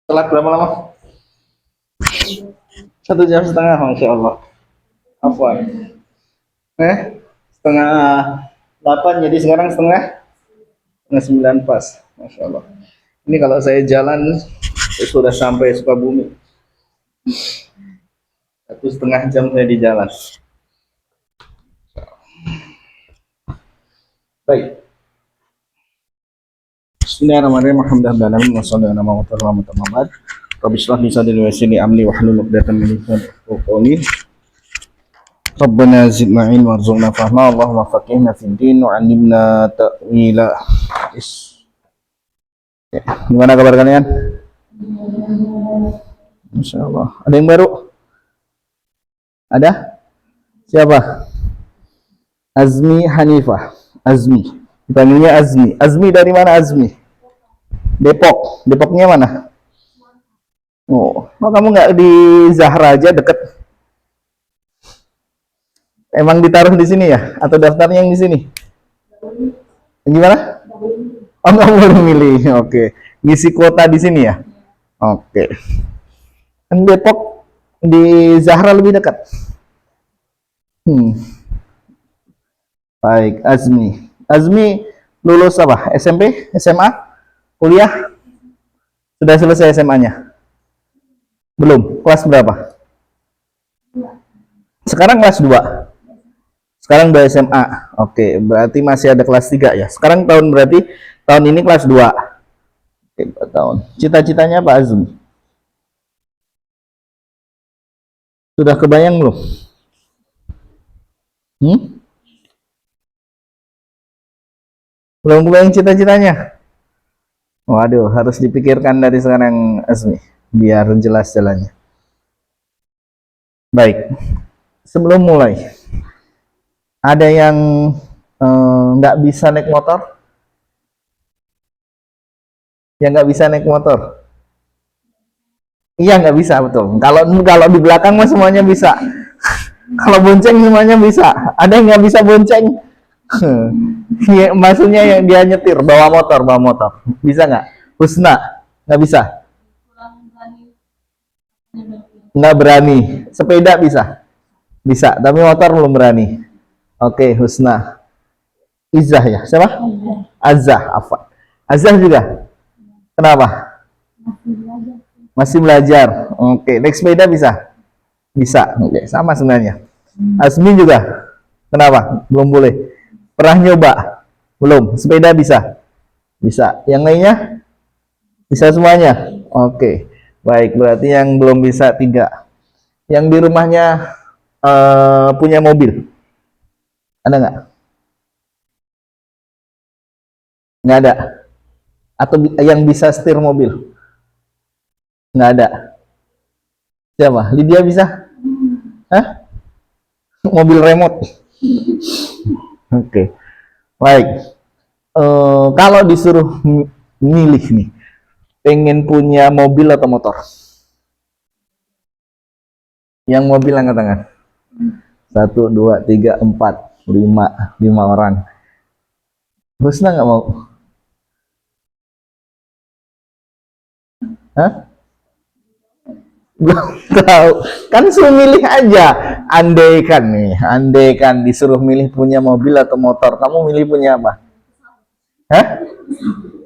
Telat berapa lama? 1 jam setengah, masya Allah. Apa? Setengah 8, jadi sekarang setengah 9 pas, masya Allah. Ini kalau saya jalan sudah sampai Sukabumi. 1,5 jam saya di jalan. Baik. Bismillahirrahmanirrahim. Alhamdulillahirabbil alamin wassalatu wassalamu ala Muhammad. Rabbi shrah li sadri wa yassir li amri wahlul 'uqdatam min lisani yafqahu qawli. Rabbana zidna ilma warzuqna fahma, Allahumma faqihna fid din wa 'allimna ta'wila. Gimana kabar kalian? Masya Allah. Ada yang baru? Ada? Siapa? Azmi Hanifah. Azmi. Dipanggilnya Azmi. Azmi dari mana Azmi? Depok. Depoknya mana? Oh, kamu nggak di Zahra aja deket? Emang ditaruh di sini ya? Atau daftarnya yang di sini? Gimana? Oh, nggak boleh milih. Oke. Ngisi kuota di sini ya? Oke. Kan Depok di Zahra lebih dekat. Baik, Azmi. Azmi lulus apa? SMP? SMA? Kuliah? Sudah selesai SMA-nya? Belum? Kelas berapa? Sekarang kelas 2? Sekarang udah SMA. Oke, berarti masih ada kelas 3 ya. Sekarang berarti tahun ini kelas 2. Oke, 4 tahun. Cita-citanya Pak Azmi? Sudah kebayang belum? Belum kebayang cita-citanya? Waduh, harus dipikirkan dari sekarang Azmi, biar jelas jalannya. Baik, sebelum mulai, ada yang nggak bisa naik motor? Yang nggak bisa naik motor? Iya, nggak bisa, betul. Kalau di belakang mah semuanya bisa. Kalau bonceng semuanya bisa. Ada yang nggak bisa bonceng? Ya, maksudnya yang dia nyetir bawa motor bisa nggak? Husna nggak bisa, nggak berani. Sepeda bisa tapi motor belum berani. Oke, Husna. Izah ya, siapa? Azah. Apa? Azah juga. Kenapa? Masih belajar. Oke, naik sepeda bisa. Oke, sama sebenarnya. Azmi juga. Kenapa belum boleh? Pernah nyoba? Belum. Sepeda bisa? Yang lainnya? Bisa semuanya? Oke. Baik, berarti yang belum bisa 3. Yang di rumahnya punya mobil? Ada nggak? Nggak ada. Atau yang bisa setir mobil? Nggak ada. Siapa? Lydia bisa? Hah? Mobil remote? Oke. Baik. Kalau disuruh milih nih, pengen punya mobil atau motor? Yang mobil angkat tangan. 1, 2, 3, 4, 5 orang. Husna nggak mau? Hah? Belum tahu. Kan suruh milih aja. Andaikan disuruh milih punya mobil atau motor, kamu milih punya apa? Hah?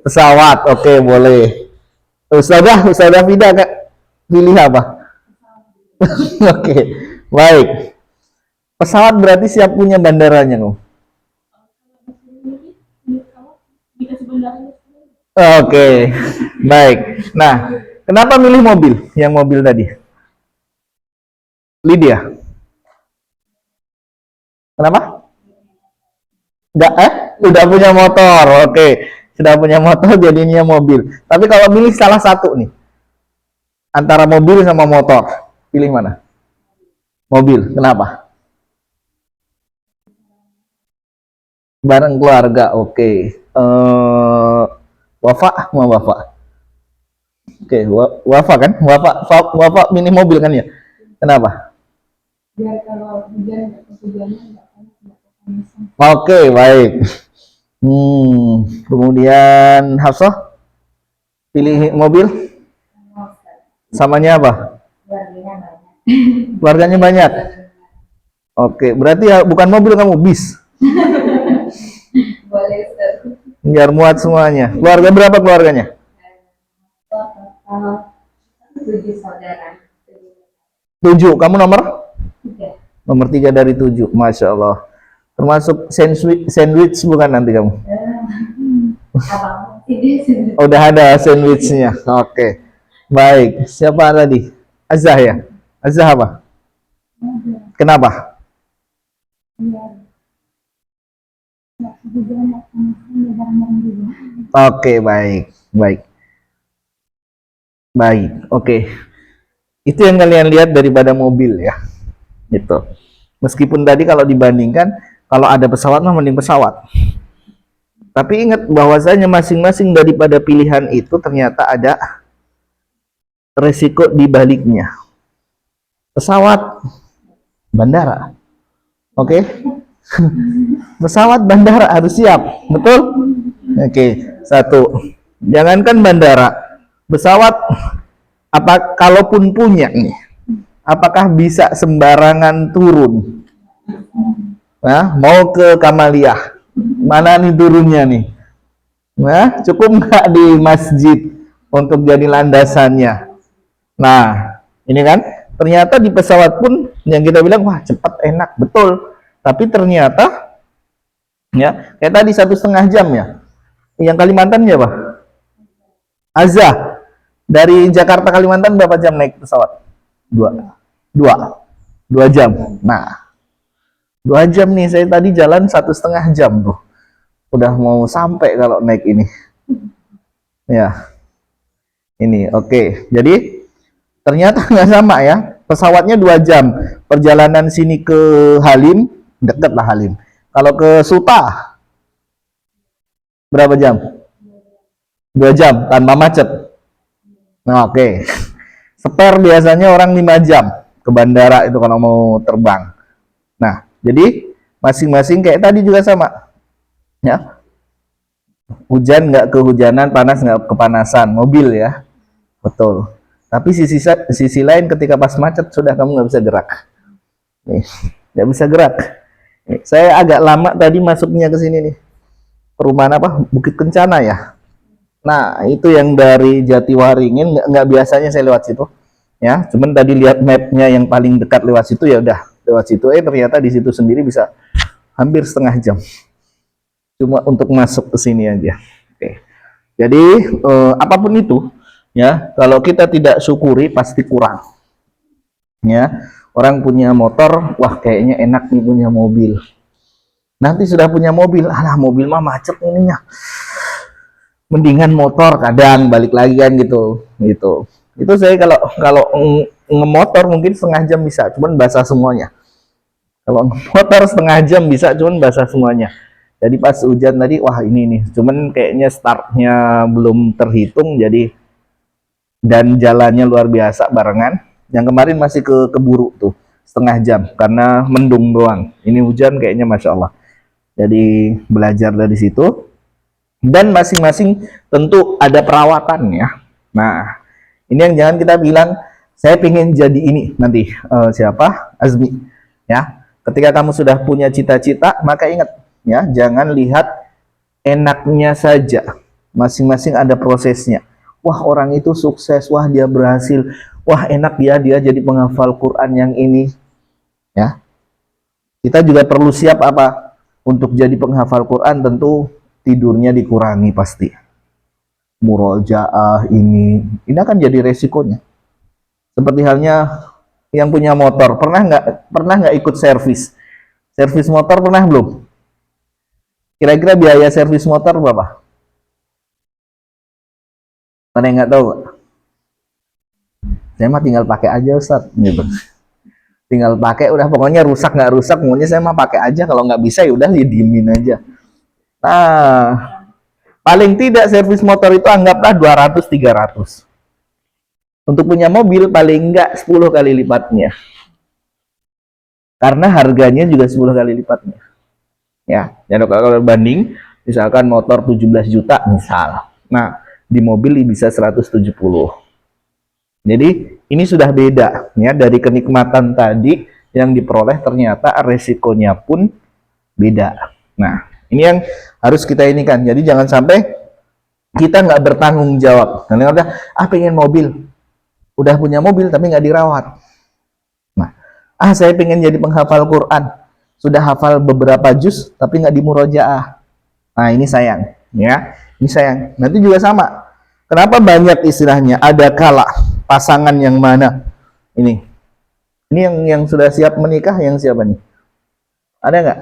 Pesawat. Oke, boleh. Ustazah Fida Kak, pilih apa? Oke, baik. Pesawat berarti siap punya bandaranya kok. Oke, baik. Nah, kenapa milih mobil? Yang mobil tadi? Lydia. Kenapa? Enggak, udah punya motor. Oke, sudah punya motor jadinya mobil. Tapi kalau milih salah satu nih, antara mobil sama motor, pilih mana? Mobil. Kenapa? Bareng keluarga. Oke. Wafa mau Wafa. Oke, Wafa kan? Wafa milih mobil kan ya? Kenapa? Biar kalau hujan tujuannya enggak. Oke, baik. Kemudian Hafsah pilih mobil? Samanya apa? Keluarganya banyak. Oke, berarti ya bukan mobil kamu, bis. Boleh, Ustaz. Biar muat semuanya. Keluarga berapa keluarganya? Total 7 saudara. 7. Kamu nomor? 3. Nomor 3 dari 7. Masya Allah. Termasuk sandwich bukan nanti kamu? Abang tidak. Oh, udah ada sandwichnya. Oke. Baik. Siapa tadi? Azah ya? Azah apa? Kenapa? Oke, baik. Baik. Baik. Oke. Itu yang kalian lihat daripada mobil ya. Gitu. Meskipun tadi kalau dibandingkan, kalau ada pesawat mah mending pesawat. Tapi ingat bahwasanya masing-masing daripada pilihan itu ternyata ada resiko di baliknya. Pesawat, bandara. Oke? Pesawat, bandara harus siap. Betul? Oke. 1. Jangankan bandara, pesawat apa kalaupun punya nih, apakah bisa sembarangan turun? Nah, mau ke Kamaliyah, mana nih turunnya nih? Nah, cukup nggak di masjid untuk jadi landasannya? Nah, ini kan ternyata di pesawat pun yang kita bilang wah cepat enak betul, tapi ternyata ya kayak tadi 1,5 jam ya. Yang Kalimantan ya pak? Azah dari Jakarta Kalimantan berapa jam naik pesawat? 2 jam. Nah, 2 jam nih saya tadi jalan 1,5 jam tuh. Udah mau sampai kalau naik ini. Ya, ini oke. Jadi ternyata nggak sama ya. Pesawatnya 2 jam. Perjalanan sini ke Halim, deket lah Halim. Kalau ke Suta, berapa jam? 2 jam tanpa macet. Nah, oke. Spare biasanya orang 5 jam ke bandara itu kalau mau terbang. Nah, jadi masing-masing kayak tadi juga sama. Ya. Hujan nggak kehujanan, panas nggak kepanasan, mobil ya. Betul. Tapi sisi lain ketika pas macet sudah kamu nggak bisa gerak. Nih, nggak bisa gerak. Nih, saya agak lama tadi masuknya ke sini nih. Perumahan apa? Bukit Kencana ya. Nah, itu yang dari Jatiwaringin nggak biasanya saya lewat situ. Ya, cuman tadi lihat mapnya yang paling dekat lewat situ ya udah lewat situ. Ternyata di situ sendiri bisa hampir 1/2 jam. Cuma untuk masuk ke sini aja. Oke. Jadi apapun itu ya, kalau kita tidak syukuri pasti kurang. Ya, orang punya motor, wah kayaknya enak nih punya mobil. Nanti sudah punya mobil, alah mobil mah macet ininya. Mendingan motor kadang balik lagi kan gitu. Gitu. Itu saya kalau ngemotor mungkin 1/2 jam bisa, cuman basah semuanya. Kalau motor 1/2 jam bisa, cuman basah semuanya. Jadi pas hujan tadi, wah ini nih, cuman kayaknya startnya belum terhitung, jadi dan jalannya luar biasa barengan. Yang kemarin masih keburu tuh 1/2 jam karena mendung doang. Ini hujan kayaknya masya Allah. Jadi belajar dari situ dan masing-masing tentu ada perawatannya. Nah, ini yang jangan kita bilang saya pengen jadi ini nanti siapa Azmi ya. Ketika kamu sudah punya cita-cita, maka ingat ya, jangan lihat enaknya saja. Masing-masing ada prosesnya. Wah, orang itu sukses, wah dia berhasil, wah enak dia jadi penghafal Quran yang ini. Ya. Kita juga perlu siap apa? Untuk jadi penghafal Quran tentu tidurnya dikurangi pasti. Murojaah ini akan jadi resikonya. Seperti halnya yang punya motor, pernah nggak ikut servis? Servis motor pernah belum? Kira-kira biaya servis motor berapa? Mana yang nggak tahu? Saya mah tinggal pakai aja Ustaz, gitu. Tinggal pakai, udah pokoknya rusak nggak rusak, pokoknya saya mah pakai aja. Kalau nggak bisa ya udah didiemin aja. Nah, paling tidak servis motor itu anggaplah 200-300. Untuk punya mobil paling enggak 10 kali lipatnya. Karena harganya juga 10 kali lipatnya. Ya, jadi kalau banding misalkan motor 17 juta misal. Nah, di mobil bisa 170. Jadi ini sudah beda ya, dari kenikmatan tadi yang diperoleh ternyata resikonya pun beda. Nah, ini yang harus kita ini kan. Jadi jangan sampai kita nggak bertanggung jawab. Karena udah pengen mobil, udah punya mobil tapi nggak dirawat. Nah, saya pengen jadi penghafal Quran, sudah hafal beberapa juz tapi nggak dimurojaah. Nah, ini sayang ya. Ini sayang. Nanti juga sama. Kenapa banyak istilahnya? Ada kala pasangan yang mana? Ini yang sudah siap menikah, yang siapa nih? Ada nggak?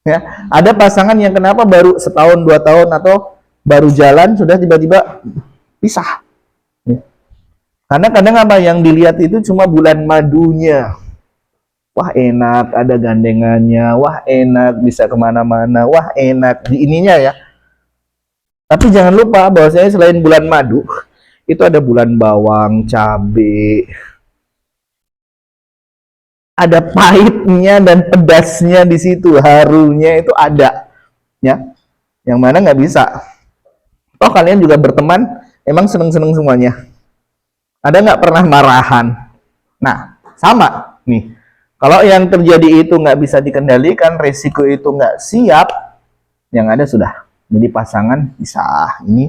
Ya, ada pasangan yang kenapa baru setahun 2 tahun atau baru jalan sudah tiba-tiba pisah. Ya. Karena kadang apa yang dilihat itu cuma bulan madunya. Wah enak, ada gandengannya. Wah enak, bisa kemana-mana. Wah enak di ininya ya. Tapi jangan lupa bahwasanya selain bulan madu, itu ada bulan bawang, cabe, ada pahitnya dan pedasnya di situ, harunya itu ada, ya. Yang mana nggak bisa. Toh kalian juga berteman, emang seneng-seneng semuanya. Ada nggak pernah marahan? Nah, sama nih. Kalau yang terjadi itu nggak bisa dikendalikan, resiko itu nggak siap, yang ada sudah. Jadi pasangan pisah ini,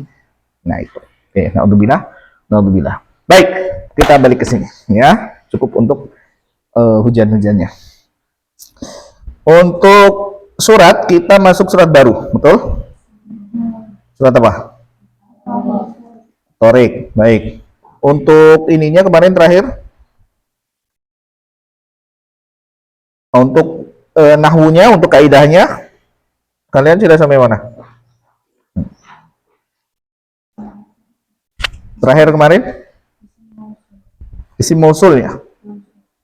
nah itu. Oke, naudzubillah. Baik, kita balik ke sini, ya. Cukup untuk hujan-hujannya. Untuk surat kita masuk surat baru, betul? Surat apa? Torik, baik. Untuk ininya kemarin terakhir, untuk nahwunya, untuk kaidahnya, kalian sudah sampai mana? Terakhir kemarin? Isim mausul ya?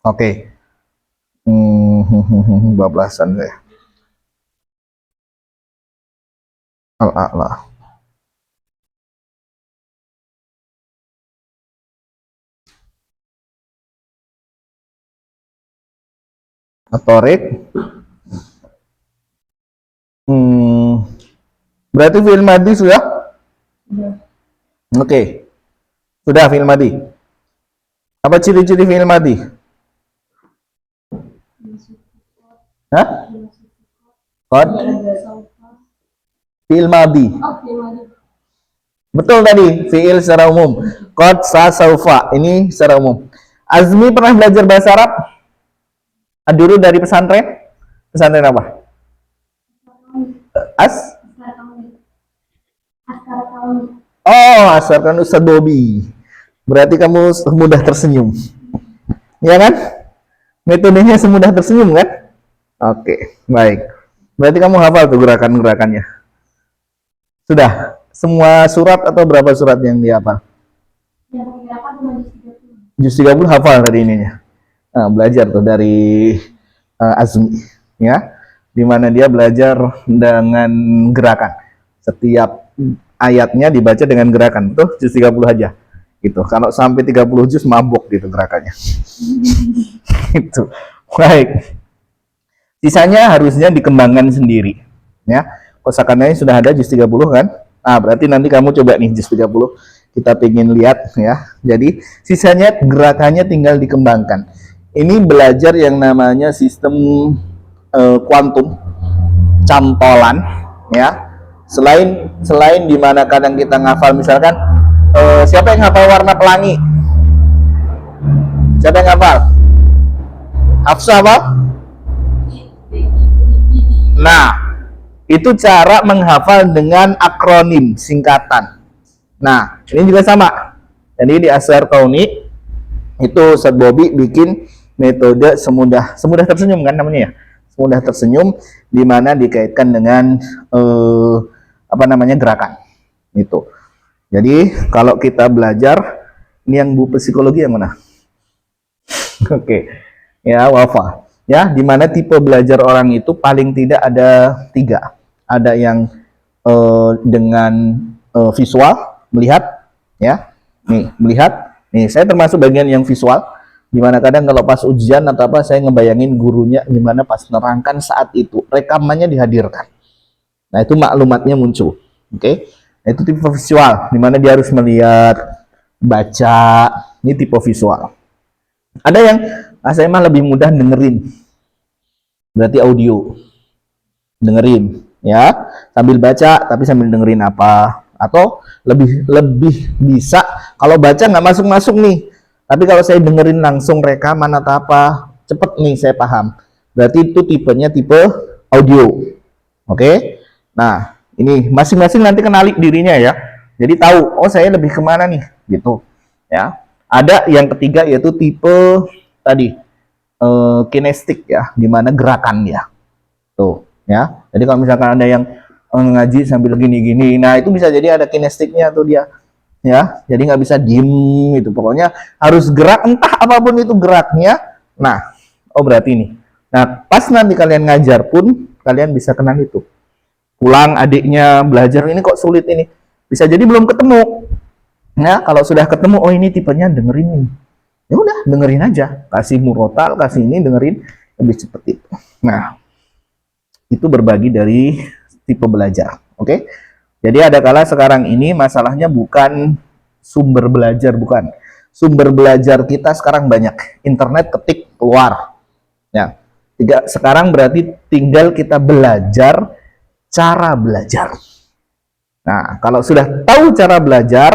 Oke. Bablasan saya. Al-a'la. Atorik. Berarti fi'il madhi sudah? Oke. Sudah fi'il madhi. Apa ciri-ciri fi'il madhi? Hah? Qad? Fi'il madhi. Betul tadi, fi'il secara umum. Qad, sa, saufa. Ini secara umum. Azmi pernah belajar bahasa Arab? Dulu dari pesantren? Pesantren apa? Asarkan Ustadz Bobi. Berarti kamu mudah tersenyum. Ya kan? Metodenya semudah tersenyum kan? Oke, baik. Berarti kamu hafal tuh gerakan-gerakannya. Sudah? Semua surat atau berapa surat yang dihafal? Juz 30 hafal tadi ininya. Nah, belajar tuh dari Azmi, ya. Dimana dia belajar dengan gerakan. Setiap ayatnya dibaca dengan gerakan. Tuh, juz 30 aja. Gitu. Kalau sampai 30 juz mabuk gitu gerakannya. Gitu. Baik. Sisanya harusnya dikembangkan sendiri, ya. Kosakananya sudah ada juz 30 kan? Nah, berarti nanti kamu coba nih juz 30. Kita pengen lihat ya. Jadi, sisanya gerakannya tinggal dikembangkan. Ini belajar yang namanya sistem kuantum, cantolan, ya. Selain dimana kadang kita ngafal misalkan siapa yang hafal warna pelangi? Siapa yang hafal? Hafsa apa? Nah, itu cara menghafal dengan akronim, singkatan. Nah, ini juga sama. Jadi di Asar Kauni itu Ustadz Bobi bikin metode semudah tersenyum kan namanya ya. Semudah tersenyum di mana dikaitkan dengan gerakan. Itu. Jadi kalau kita belajar, ini yang bu psikologi yang mana? Oke. Ya, wafa. Ya, di mana tipe belajar orang itu paling tidak ada 3. Ada yang dengan visual, melihat, ya. Nih, melihat. Nih, saya termasuk bagian yang visual. Dimana kadang kalau pas ujian atau apa, saya ngebayangin gurunya gimana pas nerangkan saat itu. Rekamannya dihadirkan. Nah, itu maklumatnya muncul. Oke. Nah, itu tipe visual, dimana dia harus melihat baca, ini tipe visual. Ada yang saya mah lebih mudah dengerin, berarti audio, dengerin ya, sambil baca tapi sambil dengerin apa. Atau lebih lebih bisa kalau baca nggak masuk nih, tapi kalau saya dengerin langsung rekaman atau apa, cepet nih saya paham, berarti itu tipenya tipe audio. Oke. Nah, ini masing-masing nanti kenali dirinya ya, jadi tahu oh saya lebih kemana nih gitu ya. Ada yang ketiga yaitu tipe tadi kinestik ya, dimana gerakan ya tuh ya. Jadi kalau misalkan ada yang ngaji sambil gini-gini, nah itu bisa jadi ada kinestiknya tuh dia ya, jadi nggak bisa diem gitu, pokoknya harus gerak, entah apapun itu geraknya. Nah, oh berarti ini, nah pas nanti kalian ngajar pun kalian bisa kenal itu. Pulang adiknya belajar ini kok sulit ini, bisa jadi belum ketemu. Nah kalau sudah ketemu, oh ini tipenya dengerin ini, ya udah dengerin aja, kasih murotal, kasih ini, dengerin lebih cepet itu. Nah itu berbagi dari tipe belajar. Oke. Jadi ada kala sekarang ini masalahnya bukan sumber belajar, bukan. Sumber belajar kita sekarang banyak. Internet ketik keluar. Ya. Sekarang berarti tinggal kita belajar cara belajar. Nah, kalau sudah tahu cara belajar,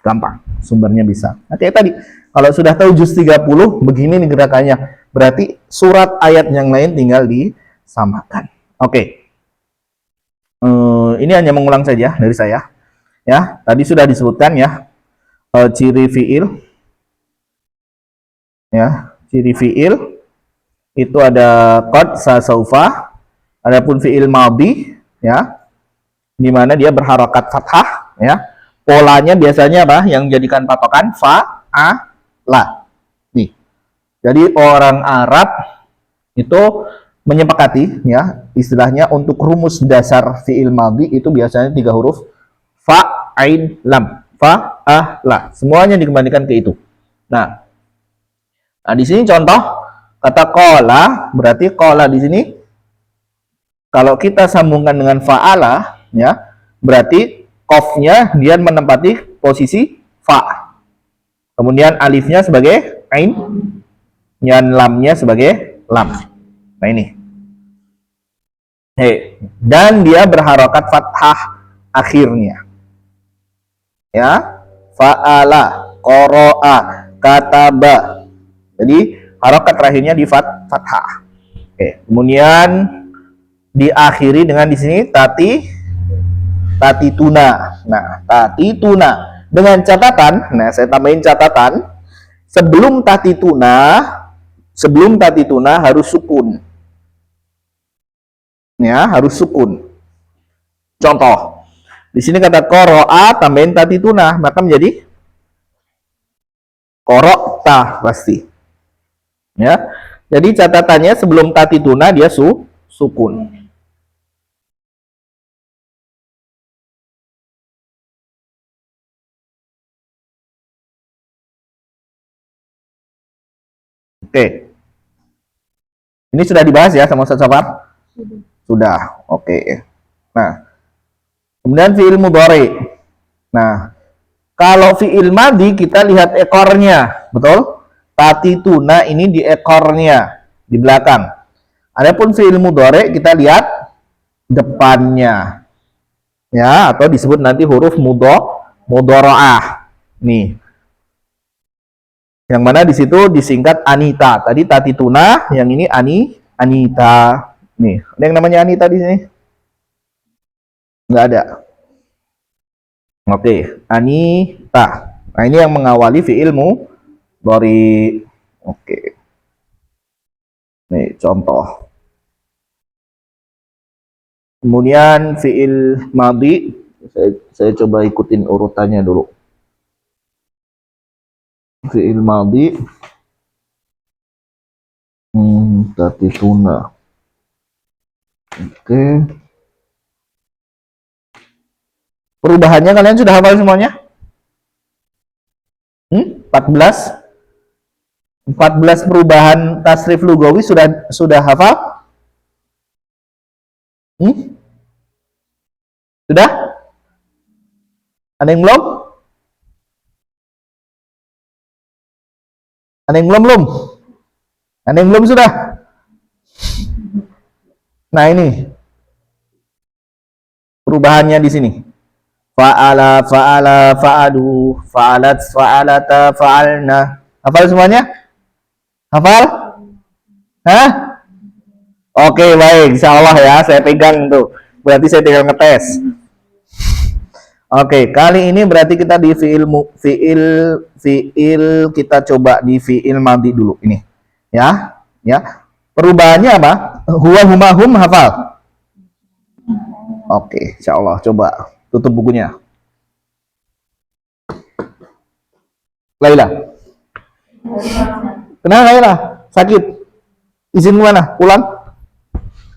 gampang. Sumbernya bisa. Nah, kayak tadi, kalau sudah tahu juz 30, begini nih gerakannya. Berarti surat ayat yang lain tinggal disamakan. Oke. Ini hanya mengulang saja dari saya. Ya, tadi sudah disebutkan ya, ciri fiil. Ya, ciri fiil itu ada qad, sa, saufa. Adapun fiil madhi ya, di mana dia berharokat fathah ya. Polanya biasanya apa? Yang jadikan patokan fa, a, la. Nih. Jadi orang Arab itu menyepakati ya, istilahnya untuk rumus dasar fiil madhi itu biasanya 3 huruf, fa, ain, lam. Fa, a, la. Semuanya dikembalikan ke itu. Nah, di sini contoh kata qala, berarti qala di sini kalau kita sambungkan dengan fa'ala ya, berarti qafnya dia menempati posisi fa. Kemudian alifnya sebagai ain, dan lamnya sebagai lam. Nah ini. Dan dia berharokat fathah akhirnya. Ya, fa'ala, qara'a, kataba. Jadi harokat terakhirnya di fathah. Oke, kemudian diakhiri dengan di sini tati tuna. Nah, tati tuna dengan catatan. Nah, saya tambahin catatan. Sebelum tati tuna harus sukun. Ya, harus sukun. Contoh, di sini kata qara'a tambahin tati tuna, maka menjadi qara'ta pasti. Ya. Jadi catatannya sebelum tati tuna dia sukun. Oke. Ini sudah dibahas ya sama Ustaz Safar? Sudah. Oke. Nah, kemudian fi'il mudhari. Nah, kalau fi'il madhi kita lihat ekornya, betul? Tati tuna ini di ekornya, di belakang. Adapun fi'il mudhari kita lihat depannya. Ya, atau disebut nanti huruf mudharaah. Nih. Yang mana di situ disingkat Anita. Tadi tati tuna, yang ini Anita. Nih, ada yang namanya Anita di sini? Nggak ada. Oke, Anita. Nah, ini yang mengawali fi'il mudhari. Oke. Nih, contoh. Kemudian fi'il madhi, saya coba ikutin urutannya dulu. Fi'il madhi, tati tuna. Oke. Perubahannya kalian sudah hafal semuanya? 14 perubahan tasrif lugawi sudah hafal? Sudah? Ada yang belum? Ada yang belum? Ada yang belum sudah? Nah, ini perubahannya di sini. Fa'ala, fa'ala, fa'alu, fa'alat, fa'alata, fa'alna. Hafal semuanya? Hafal? Hah? Oke, baik. Insya Allah ya, saya pegang tuh. Berarti saya tinggal ngetes. Oke, kali ini berarti kita di fiil kita coba di fiil madhi dulu ini. Ya, ya. Perubahannya apa? Huwa, huma, hum, hafal. Oke, insya Allah. Coba tutup bukunya. Laila. Kenapa Laila? Sakit? Izin mana? Pulang?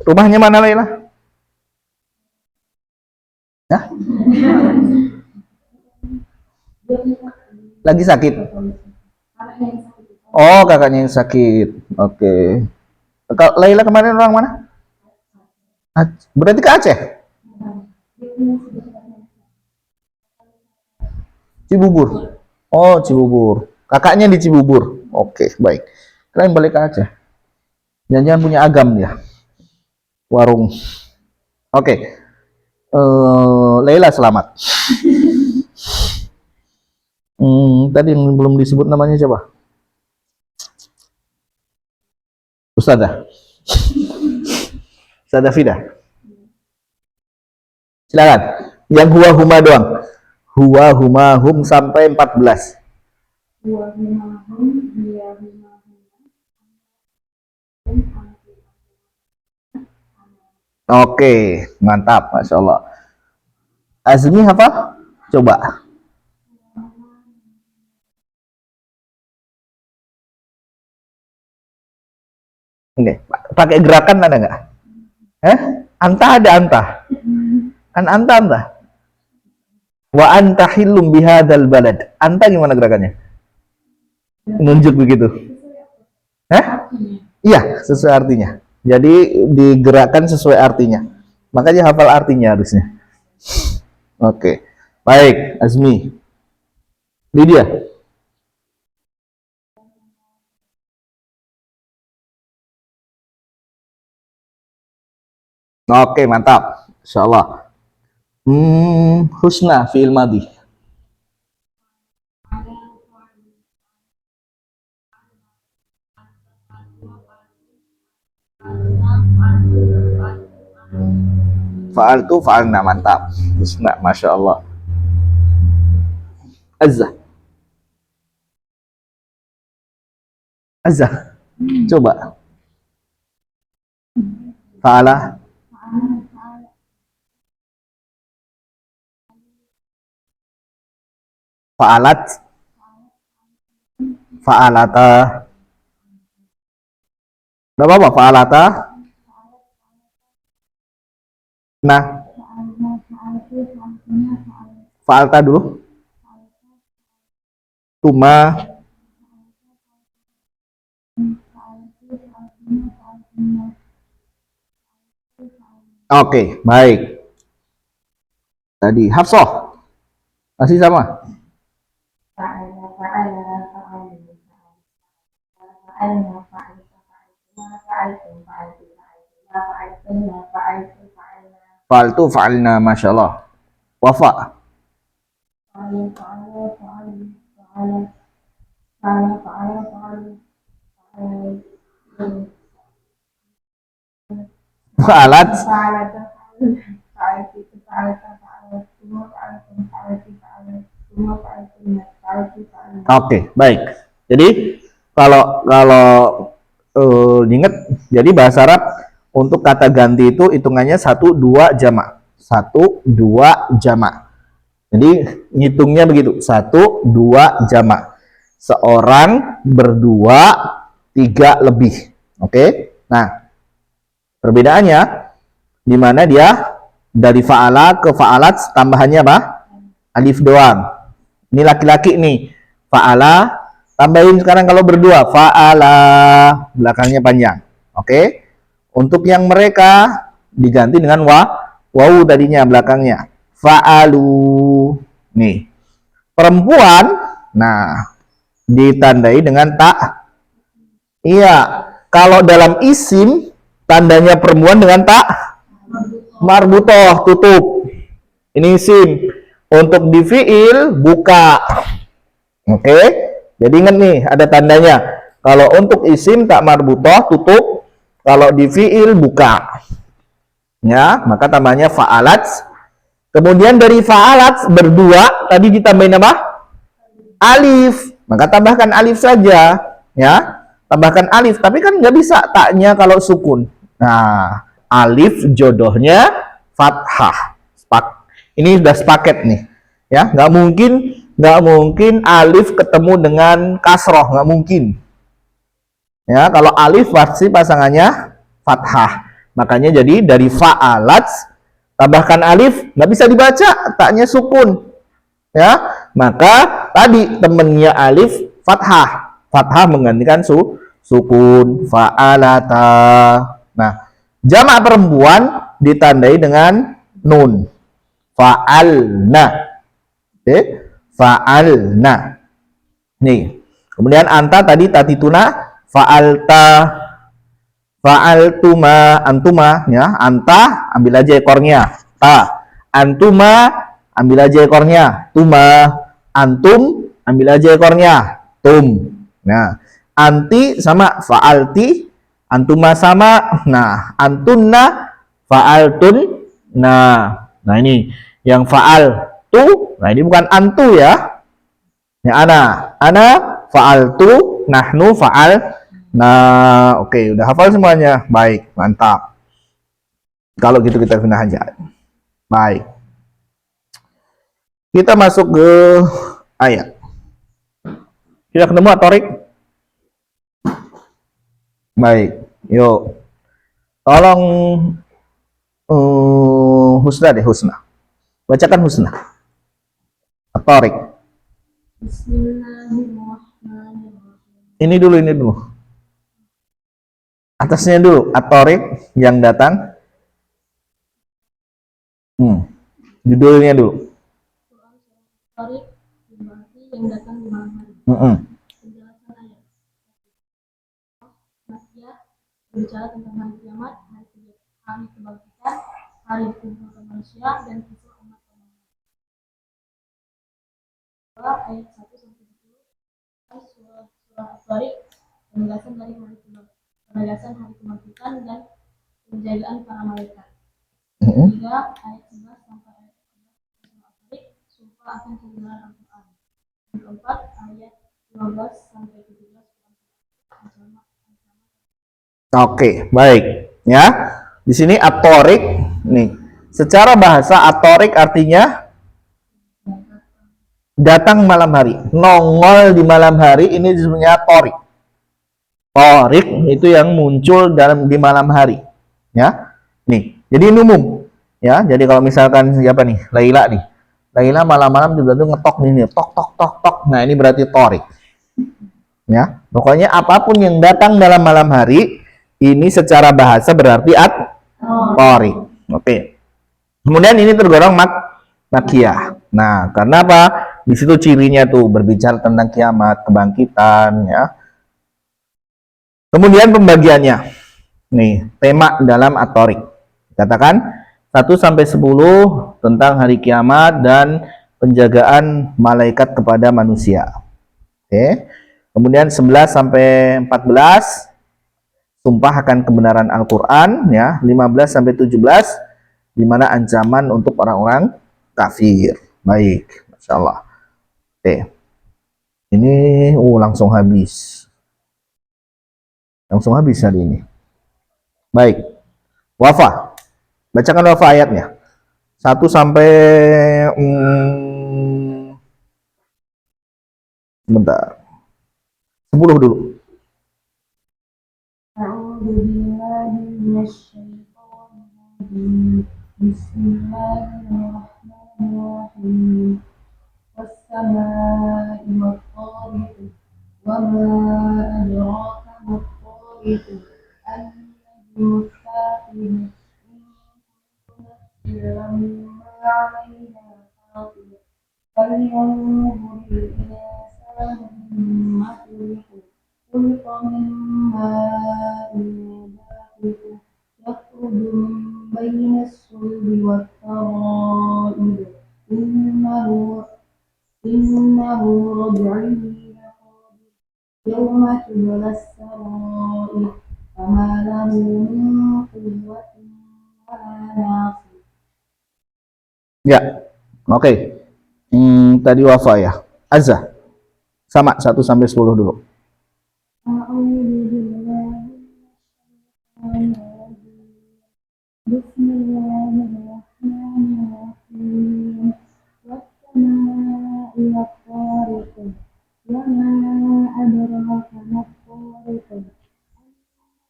Rumahnya mana Laila? Hah? Lagi sakit? Oh, kakaknya yang sakit. Oke. Laila kemarin orang mana? Berarti ke Aceh? Cibubur. Oh, Cibubur. Kakaknya di Cibubur. Oke, baik. Kalian balik ke Aceh. Jangan-jangan punya agam dia. Warung. Oke. Laila selamat. Tadi yang belum disebut namanya siapa? Ustazah. Ustazah Fida. Silakan. Yang huwa huma doang. Huwa huma hum sampai 14. Huwa huma hum, hiya huma Oke, mantap, masya Allah. Azmi apa? Coba. Ini, pakai gerakan ada nggak? Anta ada anta. Kan anta. Wa anta hillum bihadzal balad. Anta gimana gerakannya? Nunjuk begitu. Iya, sesuai artinya. Jadi digerakkan sesuai artinya. Makanya hafal artinya harusnya. Oke. Baik, Azmi. Lydia. Oke, mantap. Insyaallah. Husna fi'il madhi. Fa'altu fa'alna, mantap. Husna, masya Allah. Azza, coba. Fa'ala, fa'alat, fa'alata. Gak apa-apa, fa'alata. Nah, fa'alta dulu. Tuma. Oke, baik. Tadi Hafsah masih sama. Fa'altu fa'alna, masya Allah. Wafa. Fa'alat. Oke, baik. Jadi kalau diingat, jadi bahasa Arab untuk kata ganti itu hitungannya 1, 2 jamak. 1, 2 jamak. Jadi ngitungnya begitu, 1, 2 jamak. Seorang, berdua, 3 lebih. Oke. Nah, perbedaannya di mana dia dari fa'ala ke fa'alat tambahannya apa? Alif doang. Ini laki-laki nih. Fa'ala, tambahin sekarang kalau berdua. Fa'ala, belakangnya panjang. Oke. Untuk yang mereka diganti dengan wawu tadinya belakangnya. Fa'alu. Nih. Perempuan, nah, ditandai dengan Iya, kalau dalam isim tandanya perempuan dengan tak marbutoh, tutup. Ini isim. Untuk di fiil buka. Oke. Jadi ingat nih, ada tandanya. Kalau untuk isim tak marbutoh, tutup. Kalau di fiil buka. Ya, maka tambahnya fa'alat. Kemudian dari fa'alat berdua tadi ditambahin apa? Alif. Maka tambahkan alif saja, ya. Tambahkan alif, tapi kan nggak bisa taknya kalau sukun. Nah, alif jodohnya fathah. Ini sudah sepaket nih, ya. Nggak mungkin alif ketemu dengan kasroh, nggak mungkin. Ya, kalau alif pasti pasangannya fathah. Makanya jadi dari fa'alat tambahkan alif nggak bisa dibaca, taknya sukun, ya. Maka tadi temennya alif fathah menggantikan sukun fa'alata. Nah, jamak perempuan ditandai dengan nun fa'alna. Oke, fa'alna. Nih, kemudian anta tadi tatituna fa'alta, fa'altuma, antuma, ya. Anta ambil aja ekornya, ta. Antuma ambil aja ekornya, tuma. Antum ambil aja ekornya, tum. Nah, anti sama fa'alti, antuma sama, nah, antunna fa'altun. Nah ini yang faal tu, nah ini bukan antu ya. Ya ana fa'altu, nahnu fa'al. Nah, oke, udah hafal semuanya. Baik, mantap. Kalau gitu kita pindah aja. Baik. Kita masuk ke ayat. Sudah ketemu Atorik? Baik, yuk. Tolong Husna deh, Husna. Bacakan Husna. Atorik. Bismillahirrahmanirrahim. Ini dulu. Atasnya dulu, Atorik yang datang. Judulnya dulu. Tarik berarti yang datang di malam hari. Penjelasan ayat. Makkiyah berbicara tentang hari kiamat, hari kebangkitan, hari kumpul manusia, dan kisah umat manusia. Ayat 1 sampai 10. Surah At-Tariq, penjelasan hari kebangkitan dan penjagaan para malaikat. Ketiga, ayat 11 sampai ayat 14 surah At-Tariq, sumpah akan kebenaran Al-Quran. Yang keempat, ayat 15 sampai 17 ancaman. Oke, baik. Ya, di sini atorik. Nih, secara bahasa atorik artinya datang malam hari, nongol di malam hari. Ini disebutnya torik. Torik itu yang muncul di malam hari. Ya, nih. Jadi ini umum. Ya, jadi kalau misalkan siapa nih, Laila nih. Laila malam-malam juga tuh ngetok nih, tok tok tok tok. Nah, ini berarti torik. Ya, pokoknya apapun yang datang dalam malam hari ini secara bahasa berarti at-torik. Oke. Kemudian ini tergolong makiyah. Nah, karena apa? Di situ cirinya tuh berbicara tentang kiamat, kebangkitan, ya. Kemudian pembagiannya. Nih, tema dalam at-torik. Katakan 1 sampai 10 tentang hari kiamat dan penjagaan malaikat kepada manusia. Oke. Kemudian 11 sampai 14 sumpah akan kebenaran Al-Qur'an, ya. 15 sampai 17 di mana ancaman untuk orang-orang kafir. Baik, Masya Allah. Oke. Ini langsung habis. Langsung habis hari ini. Baik. Wafa. Bacakan wafa ayatnya. 1 sampai bentar. 10 dulu. Bismillahirrahmanirrahim. Wassama'i wat-tariq. Wama adraka mat-tariq. An-najmu as-saqib. Lamma 'alayha hafidh. فلينظر الإنسان مما خلق خلق من ماء دافق يخرج من بين الصلب والترائب إنه رجعي لقادر يوم تبلى السرائر فما له من قوة ولا ناصر. Ya, oke. Tadi wafa ya. Azza. Sama 1 sampai 10 dulu. Bismillahirrahmanirrahim. Wassama'i wat-tariq. Wa ma adraka mat-tariq.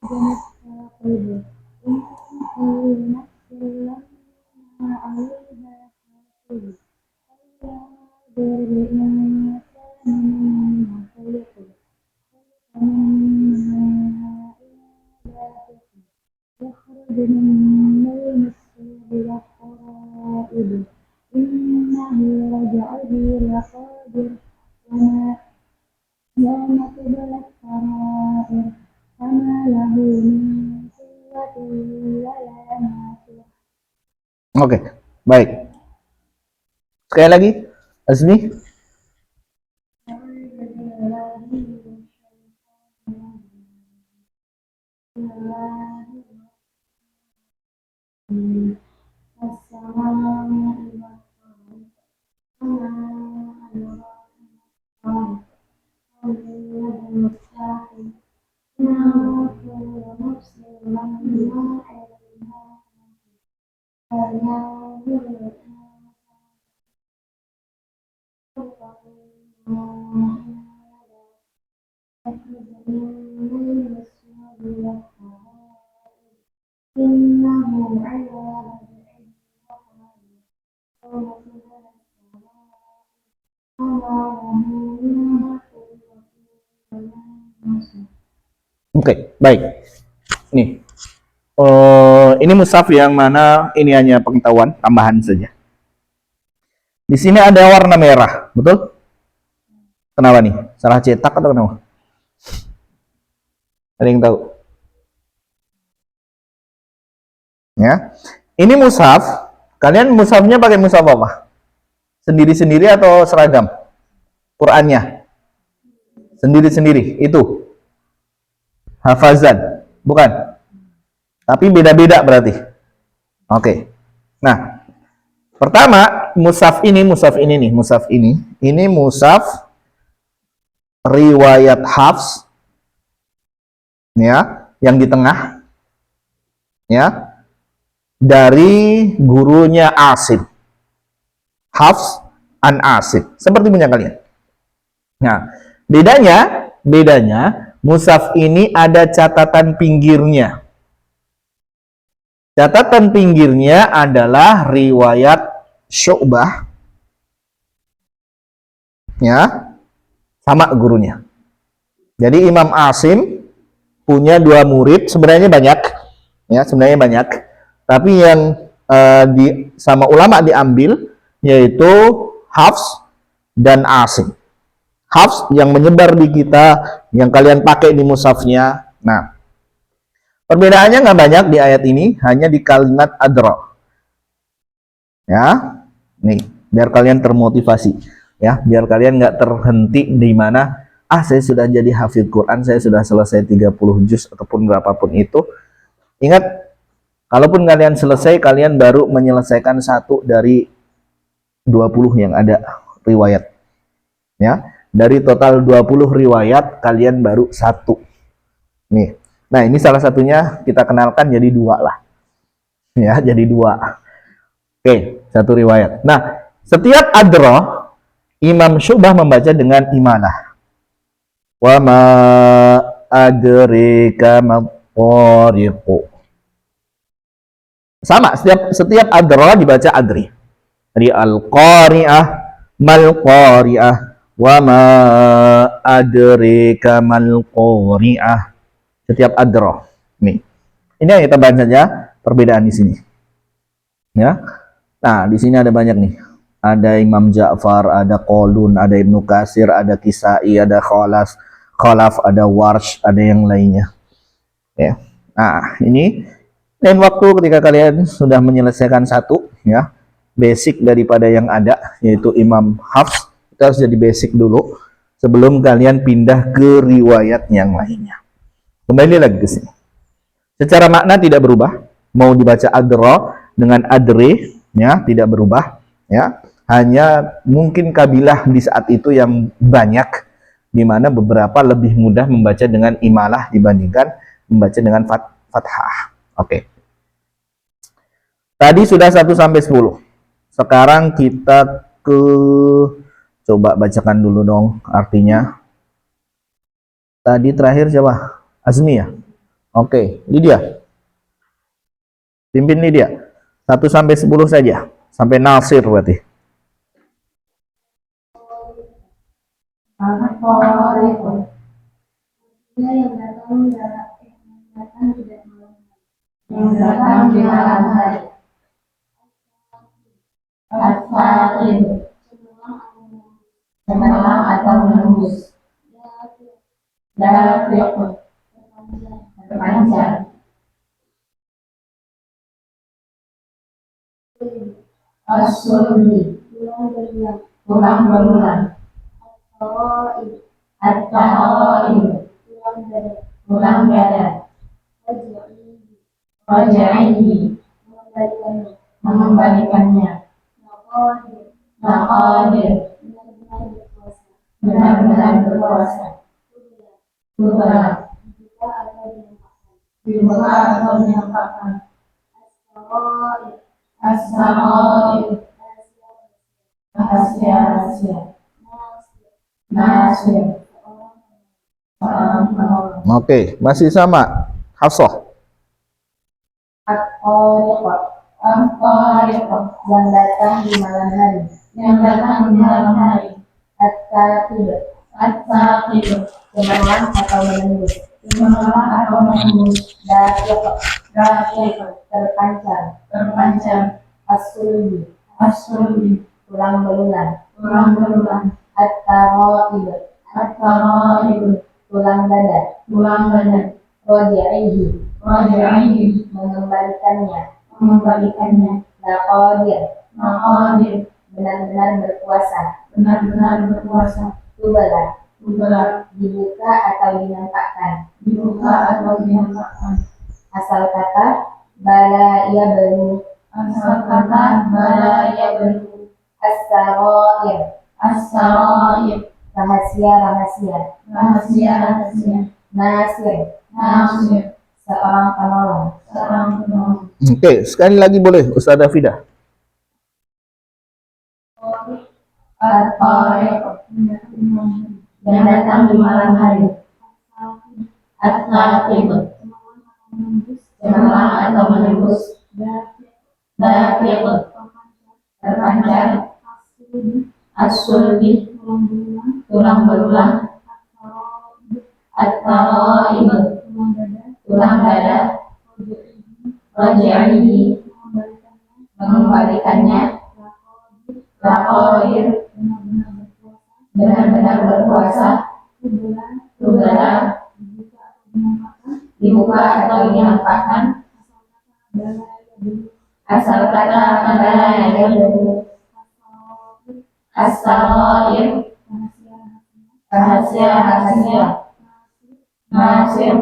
An-najmu as-saqib. In kullu nafsin lamma 'alayha hasib. فلينظر الإنسان مما خلق يخرج من بين الصلب والترائب إنه رجعه لقادر يوم تبلى السرائر فما له من قوة ولا ناصر. Oke, baik. Sekali lagi, Azmi. Oke, baik. Nih, ini mushaf yang mana ini hanya pengetahuan tambahan saja. Di sini ada warna merah, betul? Kenapa nih? Salah cetak atau kenapa? Ada yang tahu? Ya, ini mushaf. Kalian mushafnya pakai mushaf apa? Sendiri-sendiri atau seragam? Qurannya sendiri-sendiri itu hafazan, bukan? Tapi beda-beda berarti. Oke. Nah, pertama mushaf ini nih, ini mushaf riwayat Hafs, ya, yang di tengah, ya, dari gurunya Asim. Hafs an Asim, seperti punya kalian. Nah, bedanya mushaf ini ada catatan pinggirnya. Catatan pinggirnya adalah riwayat Syu'bah, ya, sama gurunya. Jadi Imam Asim punya 2 murid, sebenarnya banyak, ya, tapi yang sama ulama diambil yaitu Hafs dan Asim. Hafs yang menyebar di kita, yang kalian pakai di mushafnya. Nah, perbedaannya nggak banyak di ayat ini, hanya di kalimat adra. Ya, nih, biar kalian termotivasi, ya, biar kalian nggak terhenti di mana, saya sudah jadi hafidz Quran, saya sudah selesai 30 juz ataupun berapapun itu. Ingat, kalaupun kalian selesai, kalian baru menyelesaikan 1 dari 20 yang ada riwayat. Ya, dari total 20 riwayat, kalian baru 1. Nih. Nah, ini salah satunya kita kenalkan jadi 2 lah. Ya, jadi 2. Oke, 1 riwayat. Nah, setiap adra, Imam Syu'bah membaca dengan imalah. Wa ma adrika mat-tariqu. Sama, setiap adra dibaca adri. Dari al-qari'ah, mal-qari'ah, wa ma adrika mal-qari'ah. Setiap adra. Nih. Ini yang kita bahas saja perbedaan di sini. Ya. Nah, di sini ada banyak nih. Ada Imam Ja'far, ada Qalun, ada Ibnu Katsir, ada Kisai, ada Khalaf, ada Warsh, ada yang lainnya. Ya. Nah, ini lain waktu ketika kalian sudah menyelesaikan satu, ya, basic daripada yang ada, yaitu Imam Hafs, itu harus jadi basic dulu sebelum kalian pindah ke riwayat yang lainnya. Kembali lagi ke sini. Secara makna tidak berubah, mau dibaca adra dengan adre, ya, tidak berubah, ya. Hanya mungkin kabilah di saat itu yang banyak, di mana beberapa lebih mudah membaca dengan imalah dibandingkan membaca dengan fathah. Oke. Tadi sudah 1 sampai 10. Sekarang kita ke, coba bacakan dulu dong artinya. Tadi terakhir siapa? Azmi ya? Oke, Lydia. Pimpin Lydia. 1 sampai 10 saja. Sampai Nasir berarti. Dia yang datang tidak malam hari. Yang datang di malam hari. As-Saqib, cemerlang atau menembus. Dafiq, terpanjang. As-Sulbi, tulang belulang. At-Tahaib, tulang dada. Raja'ihi, mengembalikannya. Naqadir, benar-benar berkuasa. Kudra, dibuka atau dinampakkan. As-Sarair, rahasia-rahasia. Nasir, seorang penolong. Oke, masih sama. Hafsah. At-Tariq, yang datang di malam hari. Yang datang di malam hari. At-Saqib, cemerlang atau menembus. Cemerlang atau menembus. Dafiq, terpancar. As-Sulbi, tulang belulang. At-Taraib, tulang dada. Raja'ihi, mengembalikannya. Naqadir, benar-benar berkuasa. Tubala, dibuka atau dinampakkan. Asal kata bala ia belu. As-Sarair, rahasia. Nasir, seorang penolong. Oke, sekali lagi boleh Ustazah Fida. At-Tariq, yang datang di malam hari. At-Saqib, cemerlang atau menembus. Dafiq, terpancar. As-Sulbi, tulang belulang. At-Taraib, tulang dada. Raja'ihi, mengembalikannya. Naqadir, benar-benar berkuasa. Tubala, dibuka atau dinampakkan. Asal kata bala ia belu. As-Sarair, rahasia. Nasir,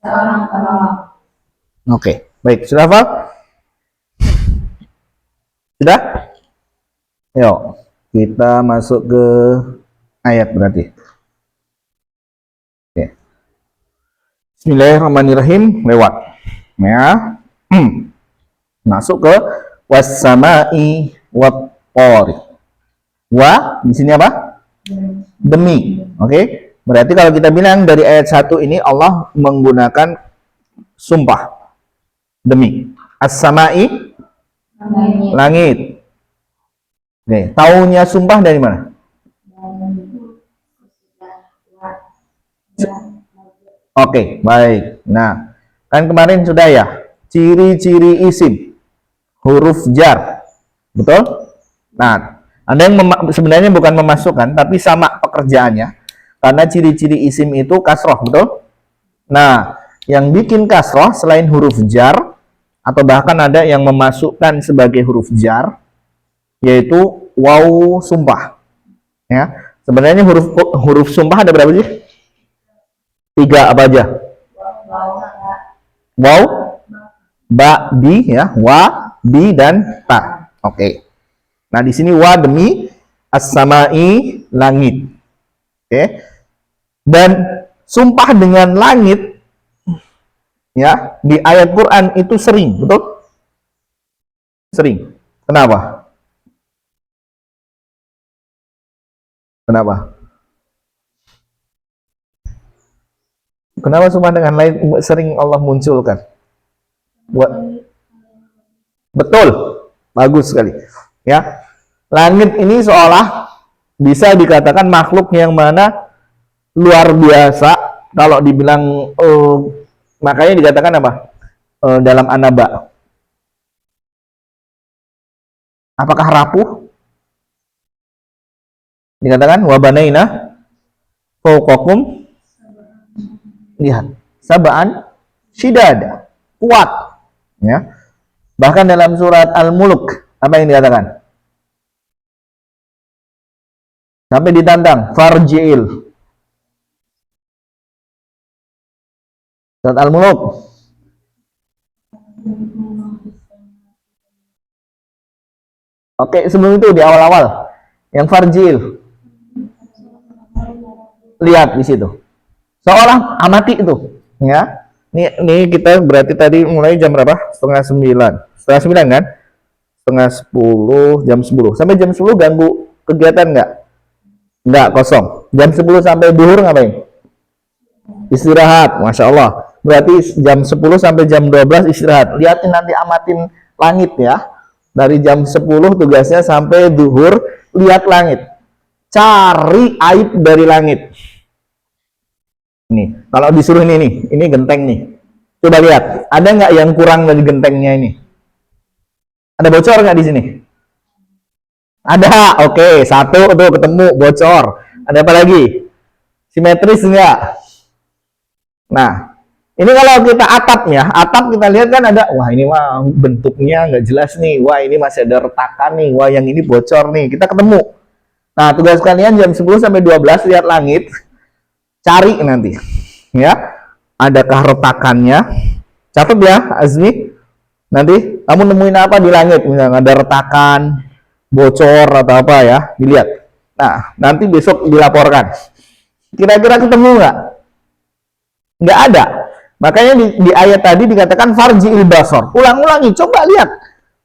seorang penolong. Oke, baik. Sudah hafal? Sudah? Yuk, kita masuk ke ayat berarti. Oke. Bismillahirrahmanirrahim. Lewat. Ya. Masuk ke was-sama'i wat-thari. Wa di sini apa? Demi. Oke. Berarti kalau kita bilang dari ayat 1 ini Allah menggunakan sumpah. Demi. As-sama'i, langit. Oke, taunya sumpah dari mana? Oke, baik. Nah, kan kemarin sudah ya, ciri-ciri isim, huruf jar. Betul? Nah, ada yang sebenarnya bukan memasukkan, tapi sama pekerjaannya. Karena ciri-ciri isim itu kasroh, betul? Nah, yang bikin kasroh selain huruf jar, atau bahkan ada yang memasukkan sebagai huruf jar, yaitu waw sumpah. Ya, sebenarnya huruf sumpah ada berapa sih? 3, apa aja? Waw, ba, bi, ya, wa, bi, dan ta. Oke. Nah, di sini wa demi as-samai, langit. Oke. Dan sumpah dengan langit, ya, di ayat Quran itu sering, betul? Sering. Kenapa? Kenapa? Kenapa sumpah dengan langit sering Allah munculkan? Betul, bagus sekali. Ya, langit ini seolah bisa dikatakan makhluk yang mana luar biasa. Kalau dibilang makanya dikatakan apa? Dalam An-Naba. Apakah rapuh? Dikatakan wabanaina fawqakum, lihat, sab'an shidada, kuat, ya. Bahkan dalam surat Al-Mulk apa yang dikatakan? Sampai ditantang, farji'il. Surat Al-Mulk. Oke, sebelum itu di awal-awal yang farji'il. Lihat di situ. Seolah amati itu, ya. Ini kita berarti tadi mulai jam berapa? Setengah 9. Setengah 9 kan? Setengah 10, jam 10. Sampai jam 10 ganggu kegiatan nggak? Nggak, kosong. Jam 10 sampai duhur ngapain? Istirahat, Masya Allah. Berarti jam 10 sampai jam 12 istirahat. Lihatin nanti, amatin langit ya. Dari jam 10 tugasnya sampai duhur, lihat langit. Cari aib dari langit. Nih, kalau disuruh ini genteng nih. Coba lihat, ada nggak yang kurang dari gentengnya ini? Ada bocor nggak di sini? Ada, oke, satu tuh ketemu bocor. Ada apa lagi? Simetris nggak? Nah, ini kalau kita atapnya, atap kita lihat kan ada, wah ini mah bentuknya nggak jelas nih, wah ini masih ada retakan nih, wah yang ini bocor nih, kita ketemu. Nah, tugas kalian jam 10 sampai 12 lihat langit, cari nanti, ya, adakah retakannya? Catat ya, Azmi. Nanti kamu nemuin apa di langit, misalnya ada retakan, bocor atau apa ya, dilihat. Nah, nanti besok dilaporkan. Kira-kira ketemu nggak? Nggak ada. Makanya di ayat tadi dikatakan farji'il basar. Ulang-ulangi, coba lihat.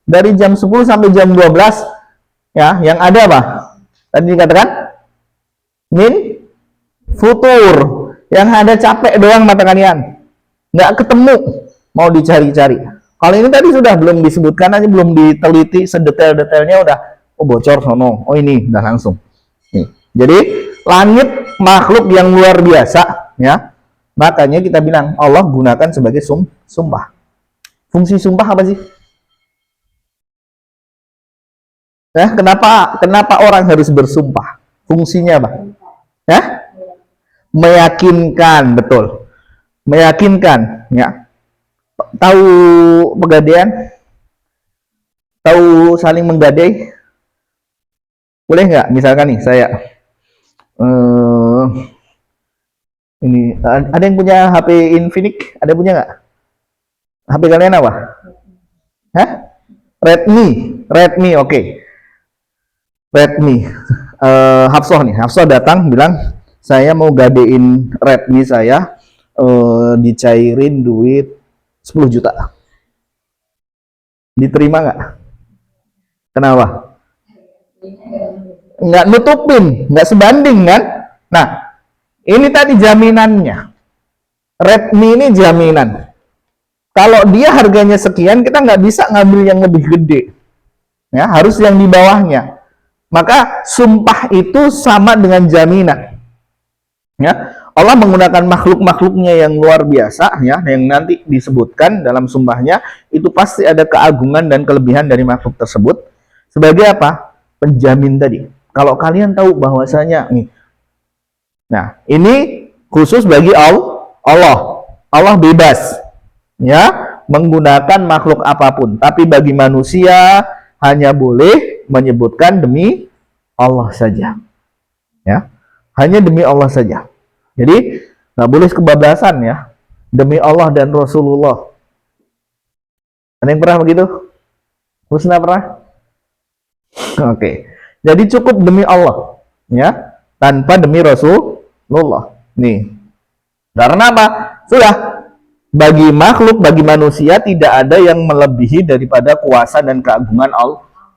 Dari jam 10 sampai jam 12, ya, yang ada apa? Tadi dikatakan min futur. Yang ada capek doang mata kalian. Nggak ketemu, mau dicari-cari. Kalau ini tadi sudah belum disebutkan aja, belum diteliti sedetail-detailnya, udah bocor sono. Oh ini udah langsung. Nih. Jadi langit makhluk yang luar biasa, ya. Makanya kita bilang Allah gunakan sebagai sumpah. Fungsi sumpah apa sih? Ya, kenapa orang harus bersumpah? Fungsinya apa? Ya? Meyakinkan, betul. Meyakinkan, ya. Tahu pegadaian? Tahu saling menggadai? Boleh nggak? Misalkan nih saya ini ada yang punya HP Infinix? Ada punya nggak? HP kalian apa? Hah? Redmi, oke. Redmi. Hafsoh nih, Hafsoh datang bilang saya mau gadein Redmi saya, dicairin duit 10 juta. Diterima nggak? Kenapa? Nggak nutupin, nggak sebanding kan? Nah, ini tadi jaminannya. Redmi ini jaminan. Kalau dia harganya sekian, kita nggak bisa ngambil yang lebih gede. Ya, harus yang di bawahnya. Maka sumpah itu sama dengan jaminan. Ya, Allah menggunakan makhluk-makhluknya yang luar biasa, ya, yang nanti disebutkan dalam sumpahnya, itu pasti ada keagungan dan kelebihan dari makhluk tersebut. Sebagai apa? Penjamin tadi. Kalau kalian tahu bahwasanya nih, Nah, ini khusus bagi Allah. Allah bebas ya menggunakan makhluk apapun, tapi bagi manusia hanya boleh menyebutkan demi Allah saja. Ya. Hanya demi Allah saja. Jadi nggak boleh kebablasan ya. Demi Allah dan Rasulullah. Ada yang pernah begitu? Husna pernah? Oke. Jadi cukup demi Allah, ya, tanpa demi Rasulullah. Nih. Karena apa? Sudah bagi makhluk, bagi manusia tidak ada yang melebihi daripada kuasa dan keagungan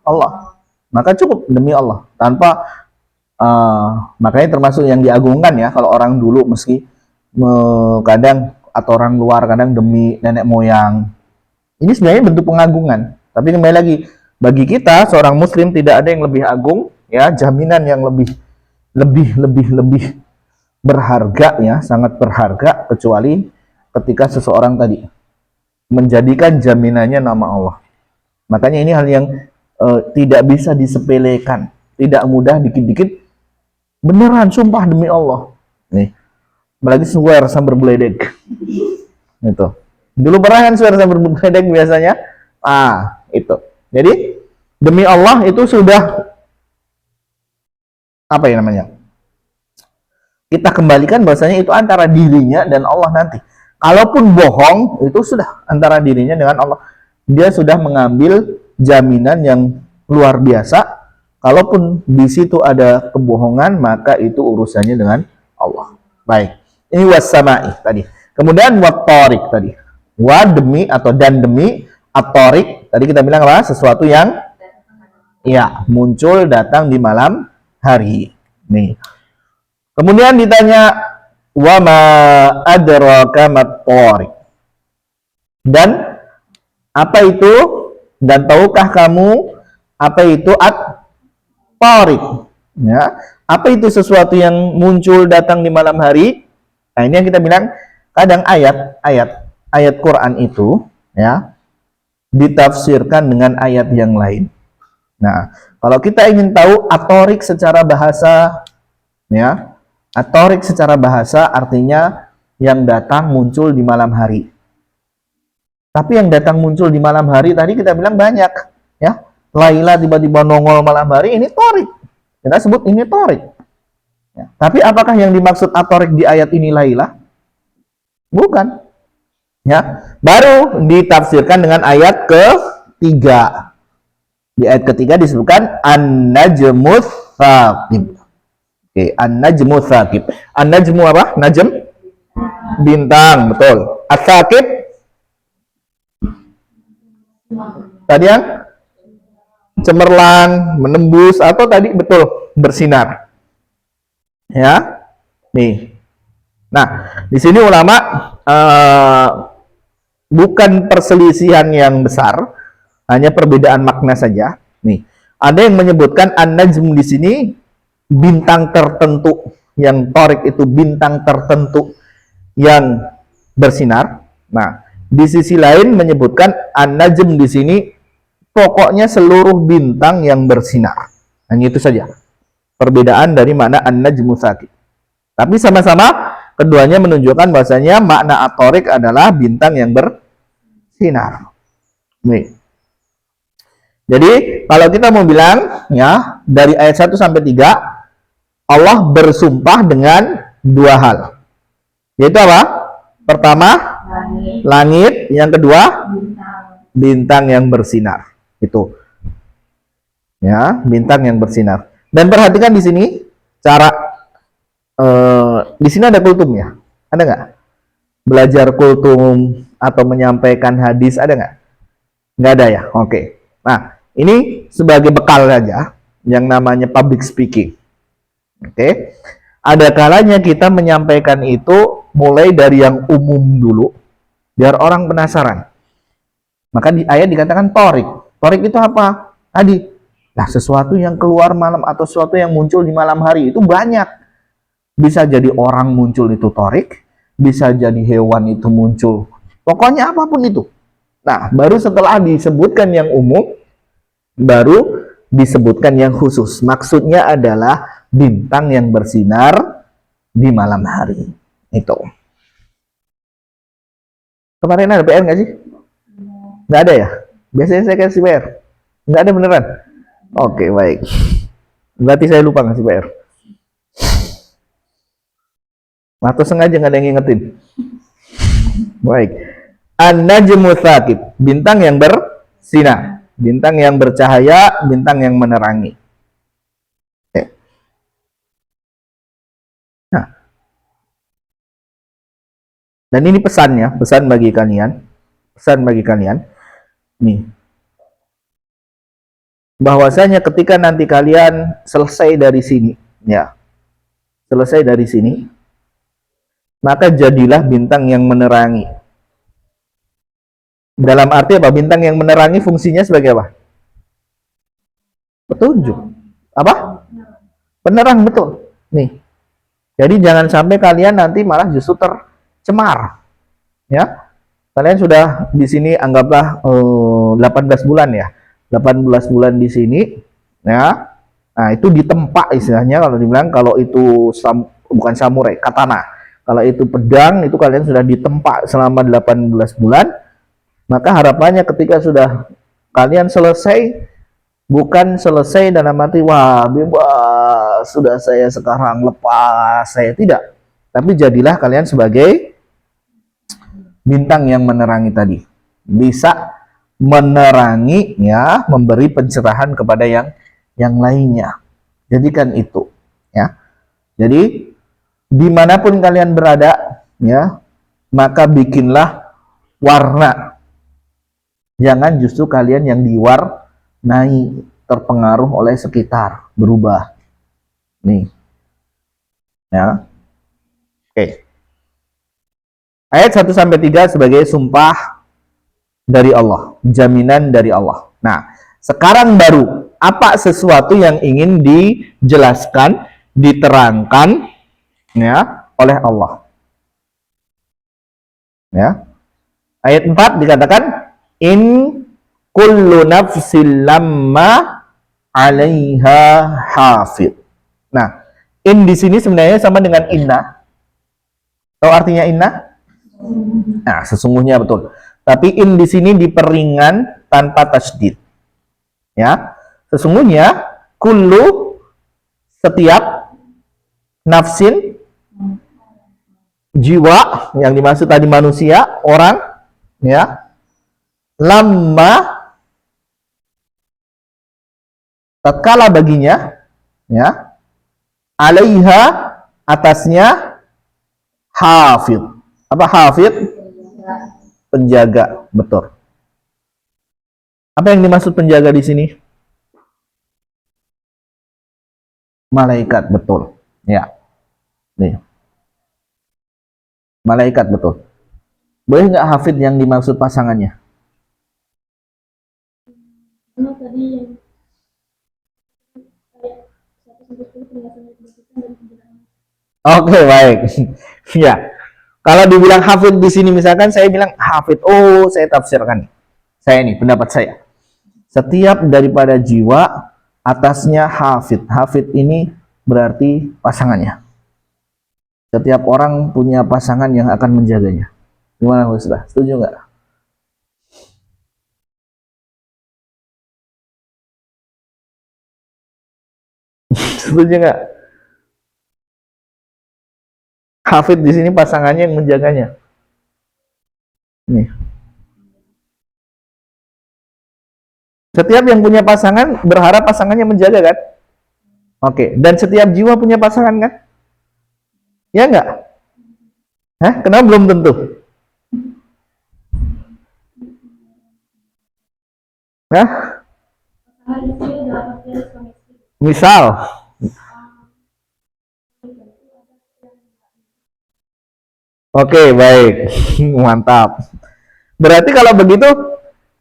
Allah. Maka cukup demi Allah, tanpa makanya termasuk yang diagungkan ya. Kalau orang dulu meski kadang atau orang luar kadang demi nenek moyang. Ini sebenarnya bentuk pengagungan. Tapi kembali lagi, bagi kita seorang muslim tidak ada yang lebih agung ya, jaminan yang lebih berharga ya, sangat berharga kecuali ketika seseorang tadi menjadikan jaminannya nama Allah. Makanya ini hal yang tidak bisa disepelekan, tidak mudah, dikit-dikit beneran sumpah demi Allah. Nih, apalagi swear sambil beledek. Itu. Dulu pernah kan swear sambil beledek biasanya? Itu. Jadi demi Allah itu sudah apa ya namanya? Kita kembalikan bahwasanya itu antara dirinya dan Allah nanti. Kalaupun bohong, itu sudah antara dirinya dengan Allah. Dia sudah mengambil jaminan yang luar biasa. Kalaupun di situ ada kebohongan, maka itu urusannya dengan Allah. Baik. Ini was-sama'i tadi. Kemudian wat-tariq tadi. Wa demi atau dan demi at-tariq. Tadi kita bilang apa? Sesuatu yang ya, muncul datang di malam hari. Nih. Kemudian ditanya wa ma adraka mat-tariq. Dan apa itu? Dan tahukah kamu apa itu at-tariq? Ya, apa itu sesuatu yang muncul datang di malam hari? Nah, ini yang kita bilang kadang ayat Quran itu ya ditafsirkan dengan ayat yang lain. Nah, kalau kita ingin tahu at-tariq secara bahasa ya, at-tariq secara bahasa artinya yang datang muncul di malam hari. Tapi yang datang muncul di malam hari tadi kita bilang banyak ya. Laila tiba-tiba nongol malam hari, ini tariq. Kita sebut ini tariq. Ya. Tapi apakah yang dimaksud at-tariq di ayat ini Laila? Bukan. Ya, baru ditafsirkan dengan ayat ketiga. Di ayat ketiga disebutkan an-najmu tsaqib. Oke, an-najmu tsaqib. An-najmu apa? Najm? Bintang, betul. As-tsaqib tadi yang cemerlang, menembus, atau tadi betul bersinar. Ya, nih. Nah, di sini ulama bukan perselisihan yang besar, hanya perbedaan makna saja. Nih, ada yang menyebutkan an-najm di sini bintang tertentu, yang tariq itu bintang tertentu yang bersinar. Nah, di sisi lain menyebutkan an-najm di sini pokoknya seluruh bintang yang bersinar. Hanya itu saja perbedaan dari makna an-najmu tsaqib. Tapi sama-sama keduanya menunjukkan bahwasanya makna at-tariq adalah bintang yang bersinar. Nih. Jadi kalau kita mau bilang ya dari ayat 1 sampai 3 Allah bersumpah dengan dua hal. Yaitu apa? Pertama langit, yang kedua bintang yang bersinar. Itu. Ya, bintang yang bersinar. Dan perhatikan di sini cara di sini ada kultum ya? Ada nggak? Belajar kultum atau menyampaikan hadis ada nggak? Nggak ada ya? Oke. Nah, ini sebagai bekal saja yang namanya public speaking. Oke. Ada kalanya kita menyampaikan itu mulai dari yang umum dulu, biar orang penasaran. Maka di ayat dikatakan tariq. Tariq itu apa? Tadi, nah sesuatu yang keluar malam atau sesuatu yang muncul di malam hari itu banyak. Bisa jadi orang muncul itu tariq, bisa jadi hewan itu muncul. Pokoknya apapun itu. Nah, baru setelah disebutkan yang umum, baru disebutkan yang khusus. Maksudnya adalah bintang yang bersinar di malam hari. Itu. Kemarin ada PR nggak sih? Nggak ada ya? Biasanya saya kasih PR. Nggak ada beneran? Oke, baik. Berarti saya lupa ngasih PR. Atau sengaja nggak ada yang ngingetin? Baik. An-najmu tsaqib, bintang yang bersinar, bintang yang bercahaya, bintang yang menerangi. Oke. Nah. Dan ini pesannya, pesan bagi kalian, nih. Bahwasanya ketika nanti kalian selesai dari sini, ya. Selesai dari sini, maka jadilah bintang yang menerangi. Dalam arti apa? Bintang yang menerangi fungsinya sebagai apa? Petunjuk. Apa? Penerang, betul. Nih. Jadi jangan sampai kalian nanti malah justru tercemar. Ya. Kalian sudah di sini anggaplah 18 bulan ya. 18 bulan di sini, ya. Nah, itu ditempa istilahnya kalau dibilang, kalau itu bukan samurai, katana. Kalau itu pedang, itu kalian sudah ditempa selama 18 bulan, maka harapannya ketika sudah kalian selesai, bukan selesai dalam arti, wah bebas, sudah saya sekarang lepas, saya tidak. Tapi jadilah kalian sebagai bintang yang menerangi tadi. Bisa menerangi, ya, memberi pencerahan kepada yang lainnya. Jadikan itu, ya. Jadi dimanapun kalian berada, ya, maka bikinlah warna. Jangan justru kalian yang diwarnai, terpengaruh oleh sekitar, berubah. Nih, ya, oke. Ayat 1-3 sebagai sumpah dari Allah, jaminan dari Allah. Nah, sekarang baru apa sesuatu yang ingin dijelaskan, diterangkan, ya, oleh Allah. Ya. Ayat 4 dikatakan in kullu nafsin lamma 'alaiha hafid. Nah, in di sini sebenarnya sama dengan inna. Tahu artinya inna? Nah, sesungguhnya, betul. Tapi in di sini diperingan tanpa tasdid. Ya. Sesungguhnya kullu, setiap, nafsin, jiwa, yang dimaksud tadi manusia, orang, ya, lamma, tatkala baginya, ya, alaiha, atasnya, hafid. Apa hafid? Penjaga, betul. Apa yang dimaksud penjaga di sini? Malaikat, betul. Ya. Nih. Malaikat, betul. Boleh nggak hafid yang dimaksud pasangannya? Karena tadi yang kayak 1-10 penjelasannya dibagikan dan penjelasan. Oke, baik. Ya. Kalau dibilang hafid di sini, misalkan saya bilang hafid, oh, saya tafsirkan. Saya ini pendapat saya. Setiap daripada jiwa, atasnya hafid. Hafid ini berarti pasangannya. Setiap orang punya pasangan yang akan menjaganya. Gimana, Ustaz? Setuju nggak? Setuju nggak? Hafid di sini pasangannya yang menjaganya. Nih. Setiap yang punya pasangan berharap pasangannya menjaga, kan? Oke. Dan setiap jiwa punya pasangan, kan? Ya nggak? Hah? Kenapa belum tentu? Hah? Pasangan istri dalam artian suami istri. Misal. Oke, baik. Mantap. Berarti kalau begitu,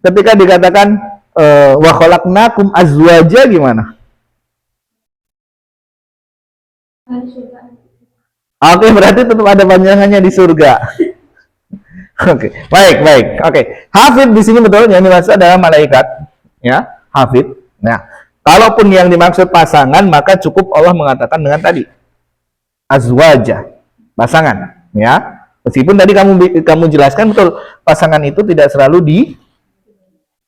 ketika dikatakan wa khalaqnakum azwaja, gimana? Ada surga. Oke, berarti tetap ada panjangannya di surga. Oke, baik. Oke, hafid di sini betul yang dimaksud adalah malaikat, ya, hafid. Nah, kalaupun yang dimaksud pasangan, maka cukup Allah mengatakan dengan tadi. azwaja, pasangan, ya. Meskipun tadi kamu jelaskan betul, pasangan itu tidak selalu di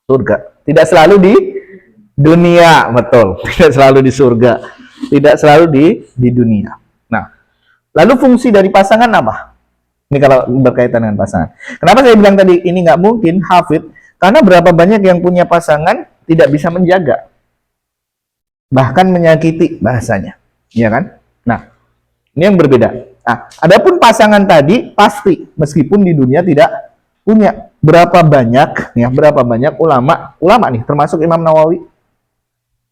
surga, tidak selalu di dunia, betul. Tidak selalu di surga, tidak selalu di dunia. Nah, lalu fungsi dari pasangan apa? Ini kalau berkaitan dengan pasangan. Kenapa saya bilang tadi ini nggak mungkin hafid? Karena berapa banyak yang punya pasangan tidak bisa menjaga, bahkan menyakiti bahasanya, ya kan? Nah, ini yang berbeda. Nah, adapun pasangan tadi pasti meskipun di dunia tidak punya. Berapa banyak ya, berapa banyak ulama nih termasuk Imam Nawawi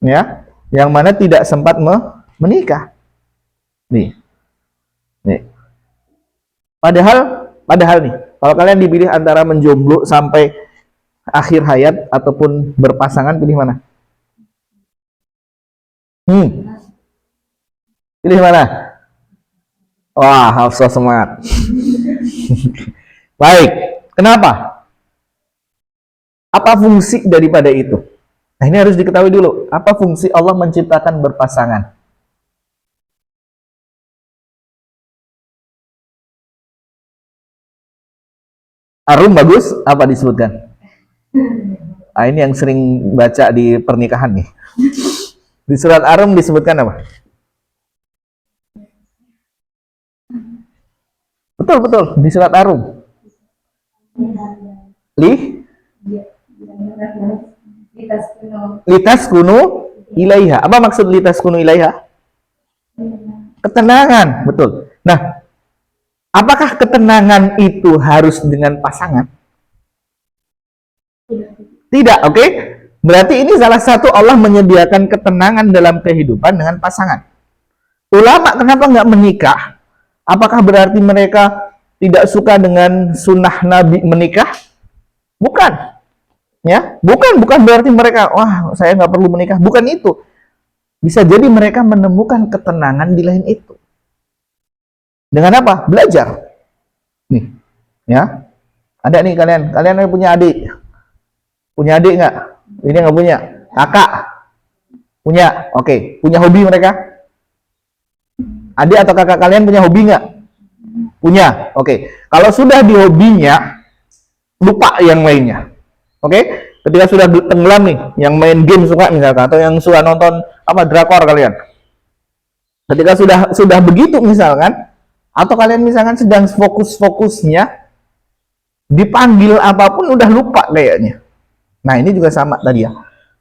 ya, yang mana tidak sempat menikah. Nih. Nih. Padahal nih, kalau kalian dipilih antara menjomblo sampai akhir hayat ataupun berpasangan, pilih mana? Pilih mana? Wah, Hafsah semangat. Baik. Kenapa? Apa fungsi daripada itu? Nah, ini harus diketahui dulu. Apa fungsi Allah menciptakan berpasangan? Arum bagus, apa disebutkan? Ah, ini yang sering baca di pernikahan nih. Di surat Arum disebutkan apa? Betul, di surat Arum. Litas kunu ilaiha. Apa maksud litas kunu ilaiha? Ketenangan, betul. Nah, apakah ketenangan itu harus dengan pasangan? Tidak, oke? Berarti ini salah satu Allah menyediakan ketenangan dalam kehidupan dengan pasangan. Ulama kenapa nggak menikah? Apakah berarti mereka tidak suka dengan sunnah Nabi menikah? Bukan, ya, bukan berarti mereka, wah saya nggak perlu menikah. Bukan itu. Bisa jadi mereka menemukan ketenangan di lain itu. Dengan apa? Belajar. Nih, ya. Ada nih kalian yang punya adik. Punya adik nggak? Ini nggak punya. Kakak punya. Oke. Punya hobi mereka? Adik atau kakak kalian punya hobi nggak? Punya. Oke. Kalau sudah di hobinya, lupa yang lainnya. Oke. Ketika sudah tenggelam nih, yang main game suka misalkan, atau yang suka nonton apa drakor kalian. Ketika sudah begitu misalkan, atau kalian misalkan sedang fokus-fokusnya, dipanggil apapun udah lupa kayaknya. Nah, ini juga sama tadi ya.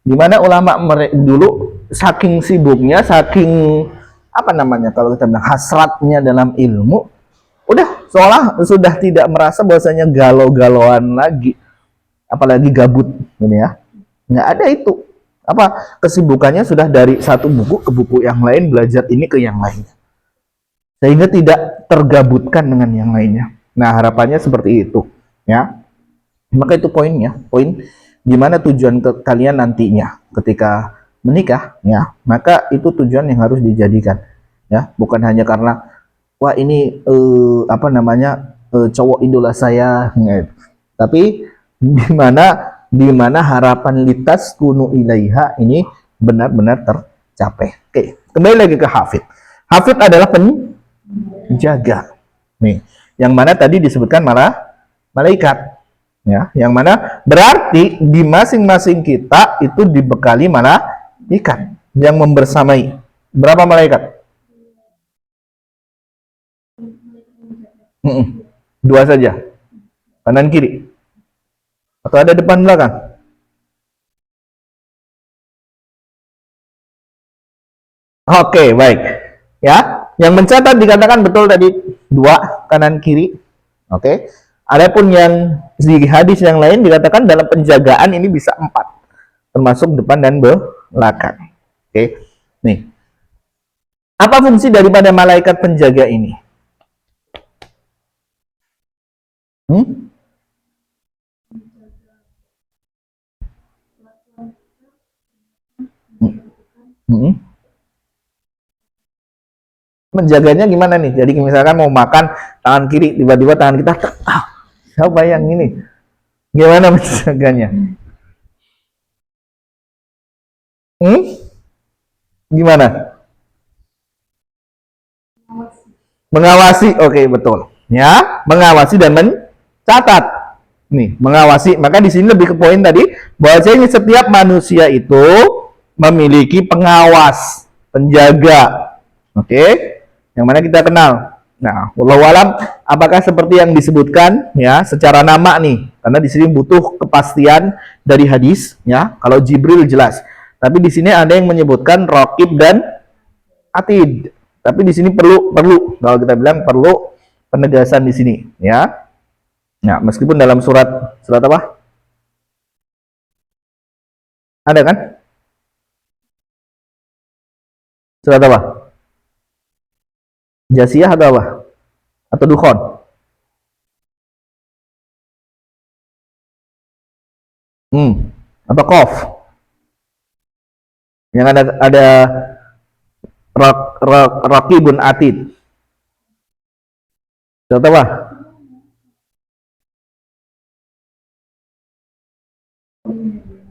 Dimana ulama dulu saking sibuknya, saking apa namanya kalau kita bilang hasratnya dalam ilmu, udah seolah sudah tidak merasa bahwasanya galau-galauan lagi, apalagi gabut, ini ya. Nggak ada itu. Apa kesibukannya sudah dari satu buku ke buku yang lain, belajar ini ke yang lainnya, sehingga tidak tergabutkan dengan yang lainnya. Nah, harapannya seperti itu, ya. Maka itu poinnya, poin gimana tujuan kalian nantinya ketika menikah, ya. Maka itu tujuan yang harus dijadikan, ya. Bukan hanya karena wah ini apa namanya cowok idola saya, ya. Tapi di mana harapan litas kunu ilaiha ini benar-benar tercapai. Oke, kembali lagi ke hafid. Hafid adalah penjaga. Nih, yang mana tadi disebutkan malah malaikat. Ya, yang mana berarti di masing-masing kita itu dibekali malaikat yang membersamai. Berapa malaikat? Dua saja. Kanan kiri. Atau ada depan belakang? Oke, baik. Ya, yang mencatat dikatakan betul tadi dua kanan kiri. Oke. Adapun yang di hadis yang lain dikatakan dalam penjagaan ini bisa 4, termasuk depan dan belakang. Oke, nih. Apa fungsi daripada malaikat penjaga ini? Menjaganya gimana nih? Jadi misalkan mau makan tangan kiri, tiba-tiba tangan kita siapa yang ini? Gimana menjaganya? Gimana? Mengawasi, oke, betul. Ya, mengawasi dan mencatat. Nih, mengawasi. Maka di sini lebih ke poin tadi bahwasanya setiap manusia itu memiliki pengawas, penjaga. Oke? Yang mana kita kenal. Nah, wallahu alam apakah seperti yang disebutkan ya secara nama nih? Karena di sini butuh kepastian dari hadis ya. Kalau Jibril jelas. Tapi di sini ada yang menyebutkan raqib dan atid. Tapi di sini perlu kalau kita bilang perlu penegasan di sini ya. Nah, meskipun dalam surat apa? Ada kan? Surat apa? Jasiyah atau apa? Atau Dukhon? Atau Qaf? Yang ada Raqibun Atid. Surat apa?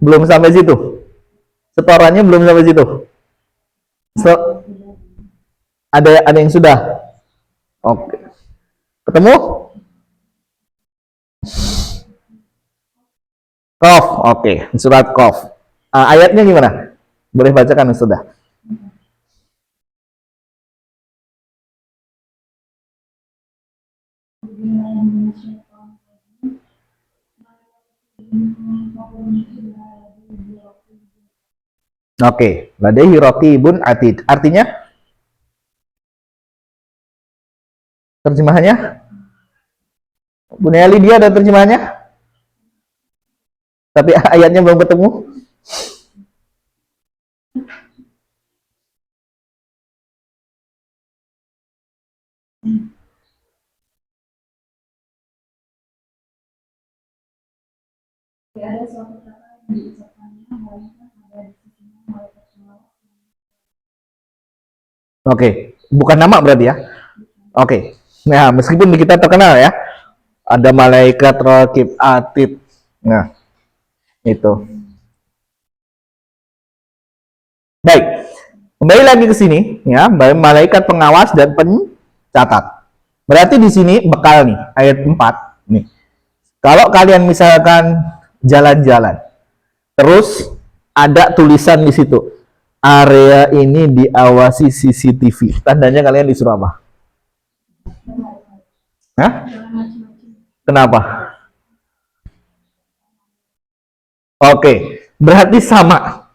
Belum sampai situ. Setorannya belum sampai situ. Ada yang sudah. Oke. Ketemu? Qaf. Oke, surat Qaf. Ayatnya gimana? Boleh bacakan sudah. Oke, ladaihi raqibun atid. Artinya? Terjemahannya? Bunya Lydia ada terjemahannya? Tapi ayatnya belum ketemu. Ada suatu kata yang diucapkannya melainkan ada di sisinya malaikat pengawas. Oke, bukan nama berarti ya? Oke. Nah, meskipun di kita terkenal ya, ada malaikat raqib atid. Nah, itu. Baik. Kembali lagi ke sini ya, malaikat pengawas dan pencatat. Berarti di sini bekal nih, ayat 4 nih. Kalau kalian misalkan jalan-jalan, terus ada tulisan di situ, area ini diawasi CCTV. Tandanya kalian disuruh apa? Hah? Kenapa? Oke, berarti sama.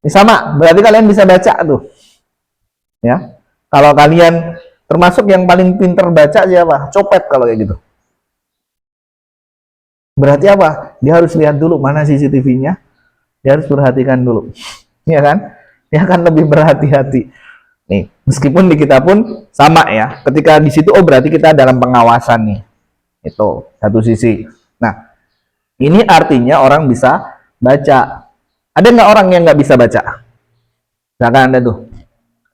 Sama, berarti kalian bisa baca tuh. Ya. Kalau kalian termasuk yang paling pinter baca siapa? Copet kalau kayak gitu. Berarti apa? Dia harus lihat dulu mana CCTV-nya. Dia harus perhatikan dulu. Ya kan? Dia akan lebih berhati-hati. Nih, meskipun di kita pun sama ya. Ketika di situ, oh berarti kita dalam pengawasan nih. Itu, satu sisi. Nah, ini artinya orang bisa baca. Ada nggak orang yang nggak bisa baca? Misalkan ada tuh,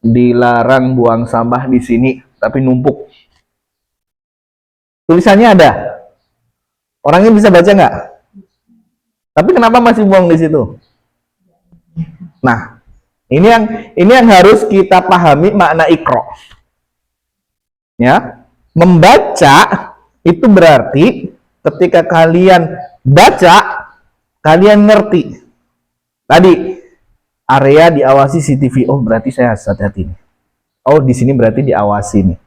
dilarang buang sampah di sini, tapi numpuk. Tulisannya ada. Orangnya bisa baca nggak? Tapi kenapa masih buang di situ? Nah, ini yang harus kita pahami makna iqra. Ya, membaca itu berarti ketika kalian baca, kalian ngerti. Tadi area diawasi CCTV. Oh, berarti saya harus hati-hati nih. Oh, di sini berarti diawasi nih.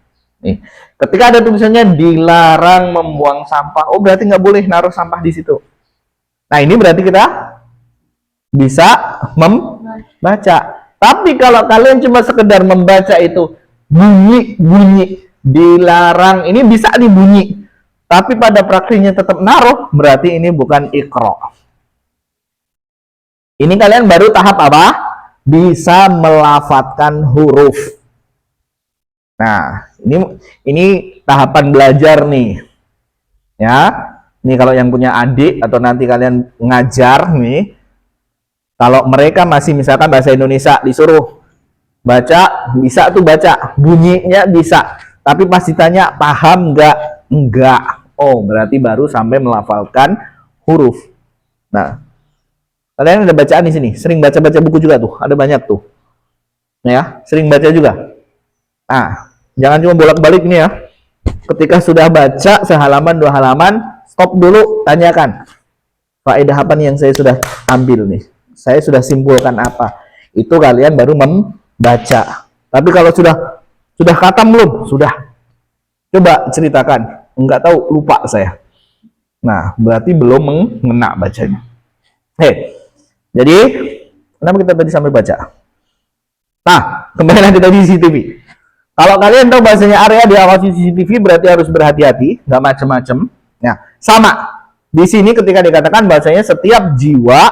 Nih, ketika ada tulisannya dilarang membuang sampah. Oh, berarti nggak boleh naruh sampah di situ. Nah, ini berarti kita bisa membaca. Tapi kalau kalian cuma sekedar membaca itu bunyi dilarang, ini bisa dibunyi. Tapi pada praktiknya tetap naruh, berarti ini bukan iqra. Ini kalian baru tahap apa? Bisa melafatkan huruf. Nah, ini tahapan belajar nih. Ya. Ini kalau yang punya adik atau nanti kalian ngajar nih, kalau mereka masih misalkan bahasa Indonesia disuruh baca, bisa tuh baca, bunyinya bisa. Tapi pas ditanya paham nggak? Enggak. Oh, berarti baru sampai melafalkan huruf. Nah, kalian ada bacaan di sini, sering baca-baca buku juga tuh, ada banyak tuh. Ya, sering baca juga. Nah, Jangan cuma bolak-balik nih ya. Ketika sudah baca sehalaman 2 halaman, stop dulu, tanyakan. Faedah apa nih yang saya sudah ambil nih? Saya sudah simpulkan apa? Itu kalian baru membaca. Tapi kalau sudah khatam belum? Sudah. Coba ceritakan. Enggak tahu, lupa saya. Nah, berarti belum mengena bacanya. Jadi kenapa kita tadi sampai baca? Nah, kembali nanti tadi CCTV. Kalau kalian tahu bahasanya area diawasi CCTV berarti harus berhati-hati, nggak macam-macam. Ya, sama. Di sini ketika dikatakan bahasanya setiap jiwa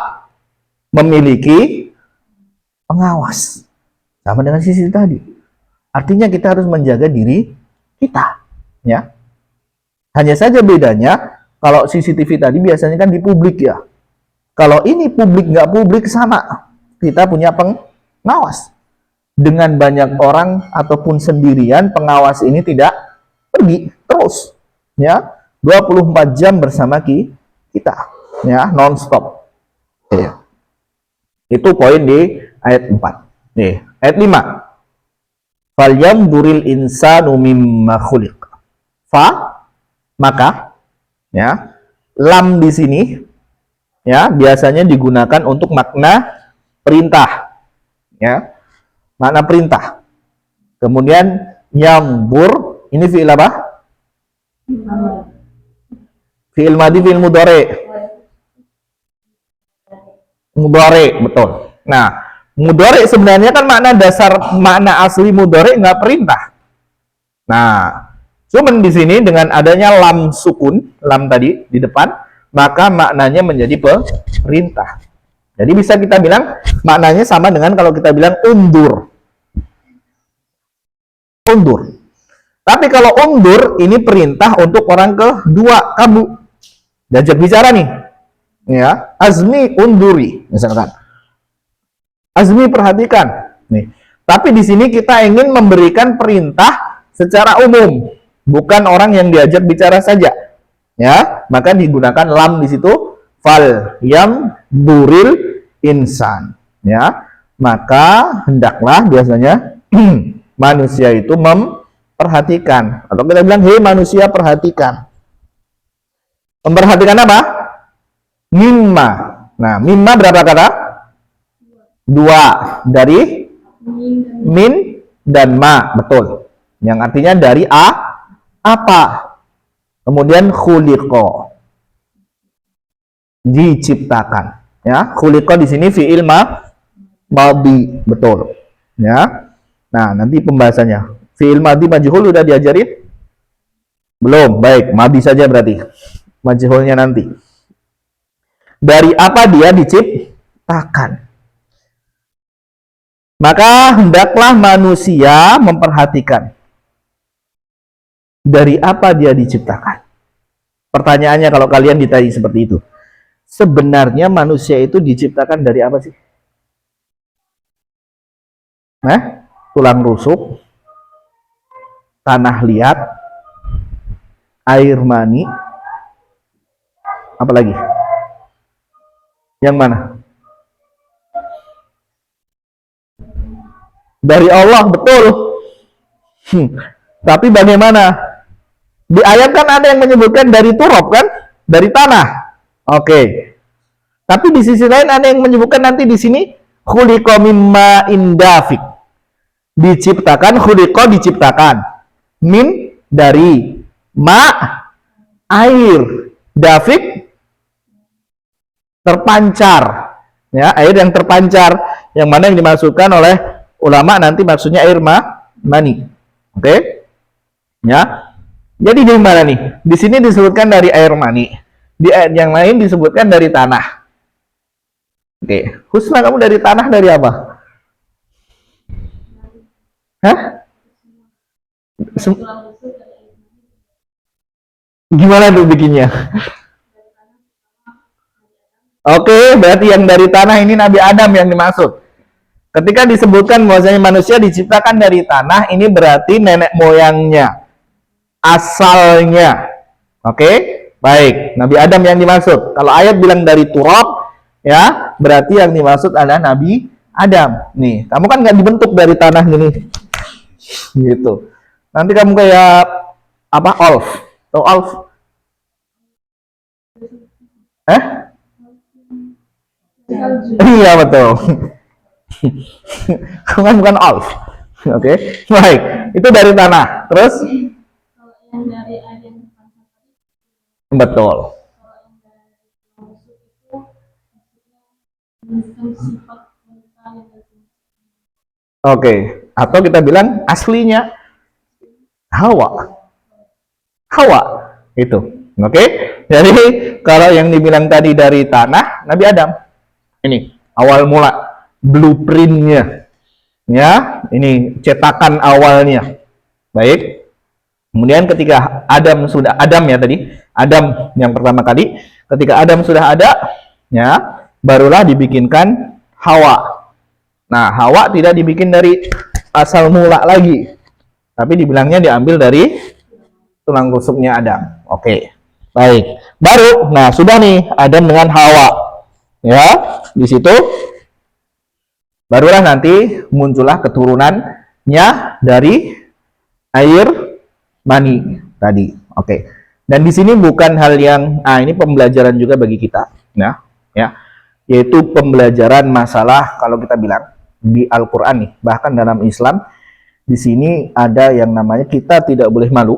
memiliki pengawas. Sama dengan CCTV tadi. Artinya kita harus menjaga diri kita, ya. Hanya saja bedanya kalau CCTV tadi biasanya kan di publik ya. Kalau ini publik nggak publik sama. Kita punya pengawas. Dengan banyak orang ataupun sendirian, pengawas ini tidak pergi terus, ya, 24 jam bersama kita, ya, non-stop. Ya. Itu poin di ayat 4. Nih, ayat 5. Falyamduril insanu mimma khuliq. Maka, ya, lam di sini, ya, biasanya digunakan untuk makna perintah, ya. Makna perintah. Kemudian yambur, ini fi'il apa? Fi'il madhi, fi'il mudhari. Mudhari, betul. Nah, mudhari sebenarnya kan makna dasar, makna asli mudhari nggak perintah. Nah, cuman di sini dengan adanya lam sukun, lam tadi di depan, maka maknanya menjadi perintah. Jadi bisa kita bilang maknanya sama dengan kalau kita bilang undur. Undur. Tapi kalau undur ini perintah untuk orang kedua, kamu diajak bicara nih, ya, Azmi unduri misalkan. Azmi perhatikan nih. Tapi di sini kita ingin memberikan perintah secara umum, bukan orang yang diajak bicara saja, ya, maka digunakan lam di situ. Fal yam duril insan, ya, maka hendaklah biasanya manusia itu memperhatikan, atau kita bilang hei manusia perhatikan. Memperhatikan apa? Mimma. Nah, mimma berapa kata? 2. Dari min dan ma, betul. Yang artinya dari apa. Kemudian khuliqo, diciptakan. Ya, khuliqo di sini fi'il madhi, betul. Ya. Nah, nanti pembahasannya. Fi'il madhi majhul udah diajarin? Belum. Baik, madhi saja berarti. Majhulnya nanti. Dari apa dia diciptakan? Maka hendaklah manusia memperhatikan. Dari apa dia diciptakan? Pertanyaannya kalau kalian ditanya seperti itu. Sebenarnya manusia itu diciptakan dari apa sih? Nah, tulang rusuk, tanah liat, air mani, apa lagi? Yang mana? Dari Allah, betul. Tapi bagaimana? Di ayat kan ada yang menyebutkan dari turab kan? Dari tanah. Oke. Tapi di sisi lain ada yang menyebutkan nanti di sini khuliqa mimma indafik. Diciptakan, khuliqa diciptakan. Min dari ma air, dafik terpancar. Ya, air yang terpancar, yang mana yang dimaksudkan oleh ulama nanti maksudnya air mani. Oke? Ya. Jadi di mana nih? Di sini disebutkan dari air mani. Di ayat yang lain disebutkan dari tanah. Oke. Husna, kamu dari tanah dari apa? Hah? Gimana tuh bikinnya? Oke, berarti yang dari tanah ini Nabi Adam yang dimaksud. Ketika disebutkan bahwasanya manusia diciptakan dari tanah, ini berarti nenek moyangnya, asalnya. Oke, baik, Nabi Adam yang dimaksud. Kalau ayat bilang dari turab, ya, berarti yang dimaksud adalah Nabi Adam. Nih, kamu kan nggak dibentuk dari tanah gini, gitu. Nanti kamu kayak apa? Olf. Tahu Olf? Eh? Iya betul. Kamu kan bukan Olf. Oke, baik. Itu dari tanah. Terus? Kalau yang dari air yang dipangkas tadi, Betul. kalau yang dari busuk itu maksudnya sifat wanita yang dari Oke. Atau kita bilang aslinya Hawa. Hawa itu. Oke. Jadi kalau yang dibilang tadi dari tanah, Nabi Adam. Ini awal mula blueprintnya. Ya, ini cetakan awalnya. Baik. Kemudian ketika Adam ya tadi, Adam yang pertama kali, ketika Adam sudah ada, ya, barulah dibikinkan Hawa. Nah, Hawa tidak dibikin dari asal mula lagi, tapi dibilangnya diambil dari tulang rusuknya Adam. Oke, baik. Baru, nah sudah nih Adam dengan Hawa, ya, di situ barulah nanti muncullah keturunannya dari air mani tadi. Oke. Dan di sini bukan hal yang ini pembelajaran juga bagi kita, ya, yaitu pembelajaran masalah kalau kita bilang di Al-Qur'an nih, bahkan dalam Islam di sini ada yang namanya kita tidak boleh malu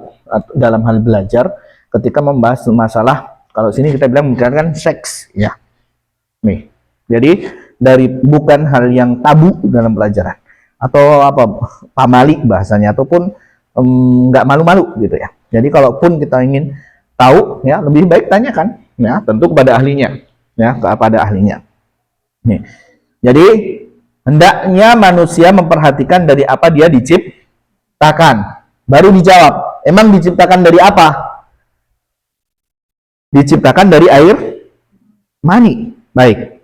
dalam hal belajar ketika membahas masalah, kalau sini kita bilang kan seks, ya. Nih. Jadi dari bukan hal yang tabu dalam pelajaran atau apa pamali bahasanya, ataupun nggak malu-malu gitu ya. Jadi kalaupun kita ingin tahu, ya, lebih baik tanyakan, ya, tentu kepada ahlinya, ya, kepada ahlinya. Nih. Jadi hendaknya manusia memperhatikan dari apa dia diciptakan. Baru dijawab, emang diciptakan dari apa? Diciptakan dari air mani. Baik.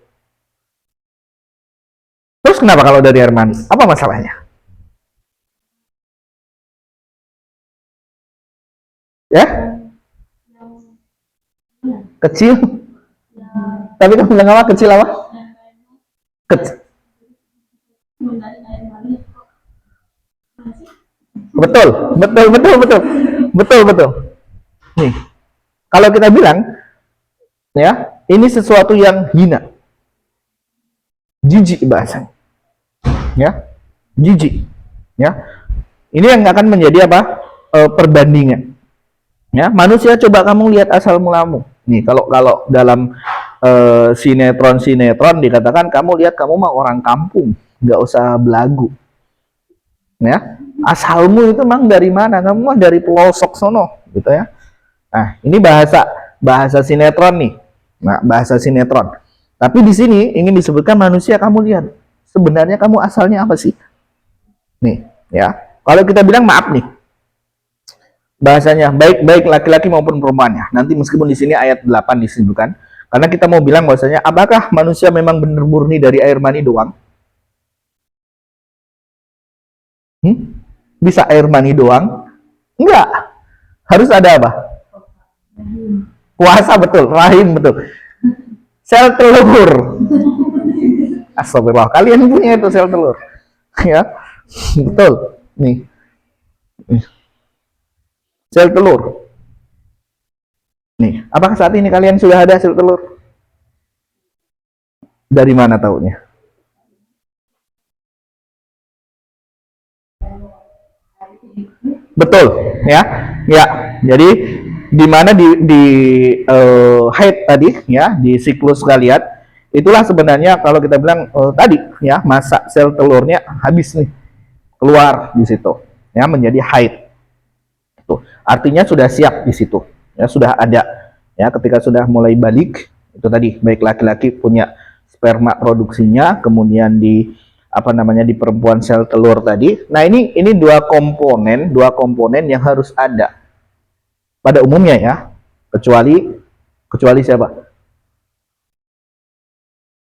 Terus kenapa kalau dari air mani? Apa masalahnya? Ya? Kecil? Tapi kamu bilang apa? Kecil apa? Kecil. dari air mani. Betul. Nih, kalau kita bilang, ya, ini sesuatu yang hina, jijik bahasanya, ya, jijik, ya. Ini yang akan menjadi apa? Perbandingan, ya. Manusia, coba kamu lihat asal mulamu. Nih, kalau dalam sinetron dikatakan, kamu lihat, kamu mah orang kampung, nggak usah belagu, ya. Asalmu itu memang dari mana? Kamu mah dari pelosok sono, gitu ya. Nah, ini bahasa sinetron nih. Nah, bahasa sinetron. Tapi di sini ingin disebutkan manusia, kamu lihat, sebenarnya kamu asalnya apa sih? Nih, ya. Kalau kita bilang maaf nih, bahasanya baik laki-laki maupun perempuannya. Nanti meskipun di sini ayat 8 disebutkan, karena kita mau bilang bahwasanya apakah manusia memang benar murni dari air mani doang? Bisa air mani doang? Enggak. Harus ada apa? Kuasa, betul. Rahim, betul. Sel telur. Astagfirullah. Kalian punya itu sel telur. Ya. Betul. Nih. Sel telur. Nih, apakah saat ini kalian sudah ada sel telur? Dari mana taunya? Betul, ya. Ya. Jadi di mana di haid tadi, ya, di siklus kalian, itulah sebenarnya kalau kita bilang tadi, ya, masa sel telurnya habis nih, keluar di situ, ya, menjadi haid. Itu artinya sudah siap di situ, ya, sudah ada, ya, ketika sudah mulai balik, itu tadi, baik laki-laki punya sperma produksinya, kemudian di apa namanya di perempuan sel telur tadi. Nah, ini dua komponen yang harus ada pada umumnya, ya, kecuali siapa?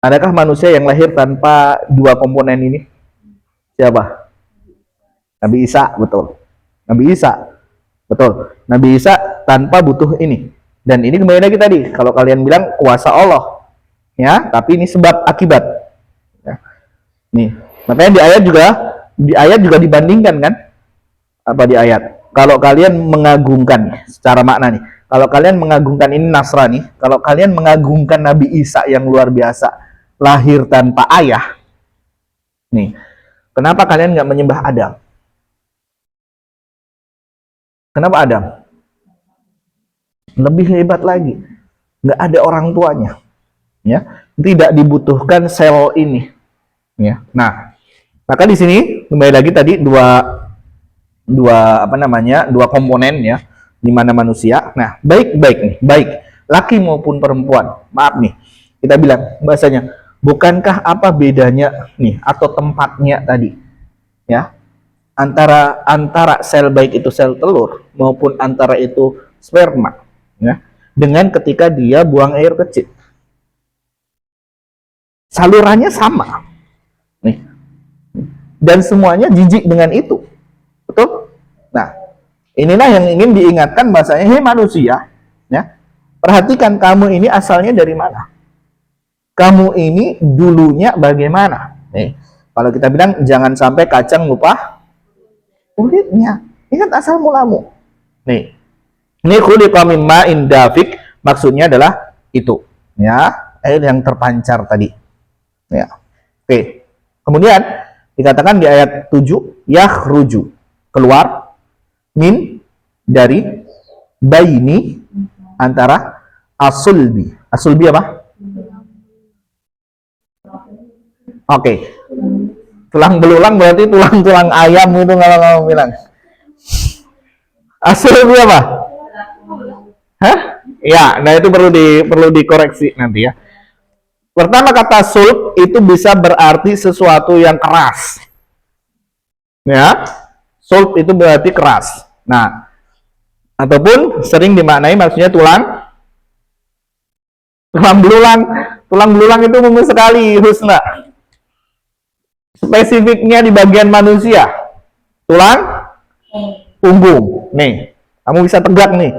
Adakah manusia yang lahir tanpa dua komponen ini? Siapa? Nabi Isa, betul. Nabi Isa, betul. Nabi Isa tanpa butuh ini. Dan ini kembali lagi tadi, kalau kalian bilang kuasa Allah, ya, tapi ini sebab akibat. Ya. Nih, makanya di ayat juga dibandingkan kan, apa di ayat? Kalau kalian mengagungkan secara makna nih. Kalau kalian mengagungkan ini Nasrani, kalau kalian mengagungkan Nabi Isa yang luar biasa, lahir tanpa ayah. Nih, kenapa kalian nggak menyembah Adam? Kenapa Adam? Lebih hebat lagi, nggak ada orang tuanya, ya, tidak dibutuhkan sel ini, ya. Nah, maka di sini kembali lagi tadi dua komponen ya, di mana manusia. Nah, baik nih, baik laki maupun perempuan. Maaf nih, kita bilang bahasanya, bukankah apa bedanya nih atau tempatnya tadi, ya, antara sel baik itu sel telur maupun antara itu sperma, ya, dengan ketika dia buang air kecil. Salurannya sama. Nih. Dan semuanya jijik dengan itu. Betul? Nah, inilah yang ingin diingatkan bahasanya, hei manusia, ya, perhatikan kamu ini asalnya dari mana? Kamu ini dulunya bagaimana? Nih, kalau kita bilang jangan sampai kacang lupa kulitnya. Ingat asal mulamu. Nih, ini khuliqa min ma'in dafiq, maksudnya adalah itu, ya, air yang terpancar tadi. Ya. Oke. Kemudian dikatakan di ayat 7, yakhruju, keluar, min, dari, baini, antara, asulbi. Asulbi apa? Oke. Tulang belulang berarti tulang-tulang ayam itu kalau kamu bilang. Asulbi apa? Hah? Ya, nah itu perlu dikoreksi nanti ya. Pertama, kata sulb itu bisa berarti sesuatu yang keras. Ya. Sulb itu berarti keras. Nah, ataupun sering dimaknai maksudnya tulang belulang. Tulang belulang itu umum sekali, Husna. Spesifiknya di bagian manusia. Tulang punggung. Nih, kamu bisa tegak nih.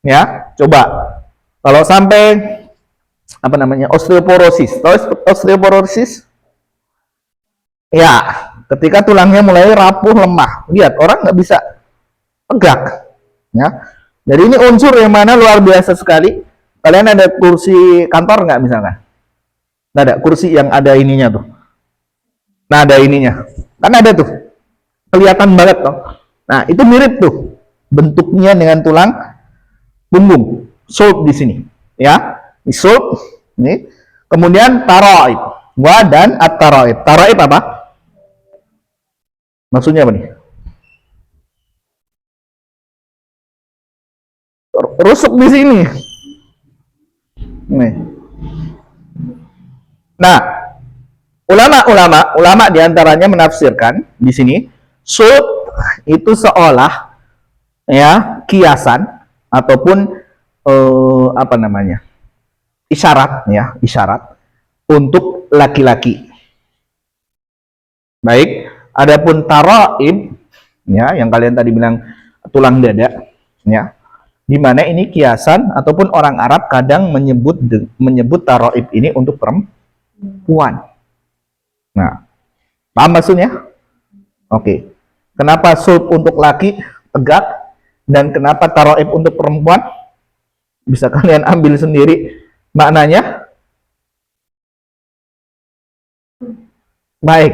Ya, coba. Kalau sampai apa namanya, osteoporosis. Tahu osteoporosis? Ya, ketika tulangnya mulai rapuh, lemah. Lihat, orang nggak bisa tegak. Ya, jadi ini unsur yang mana luar biasa sekali. Kalian ada kursi kantor nggak misalkan? Nggak ada kursi yang ada ininya tuh. Nah, ada ininya. Kan ada tuh. Kelihatan banget tuh. Nah, itu mirip tuh bentuknya dengan tulang punggung. Sulb di sini. Ya. Sulb, ini. Kemudian taraib, wa dan at-taraib. Taraib apa? Maksudnya apa nih? Rusuk di sini. Nih. Nah, ulama diantaranya menafsirkan di sini sulb itu seolah ya kiasan ataupun apa namanya, isyarat untuk laki-laki. Baik, adapun taraib ya yang kalian tadi bilang tulang dada ya, di mana ini kiasan ataupun orang Arab kadang menyebut taraib ini untuk perempuan. Nah, paham maksudnya? Oke. Kenapa sulb untuk laki tegak dan kenapa taraib untuk perempuan? Bisa kalian ambil sendiri maknanya. Baik.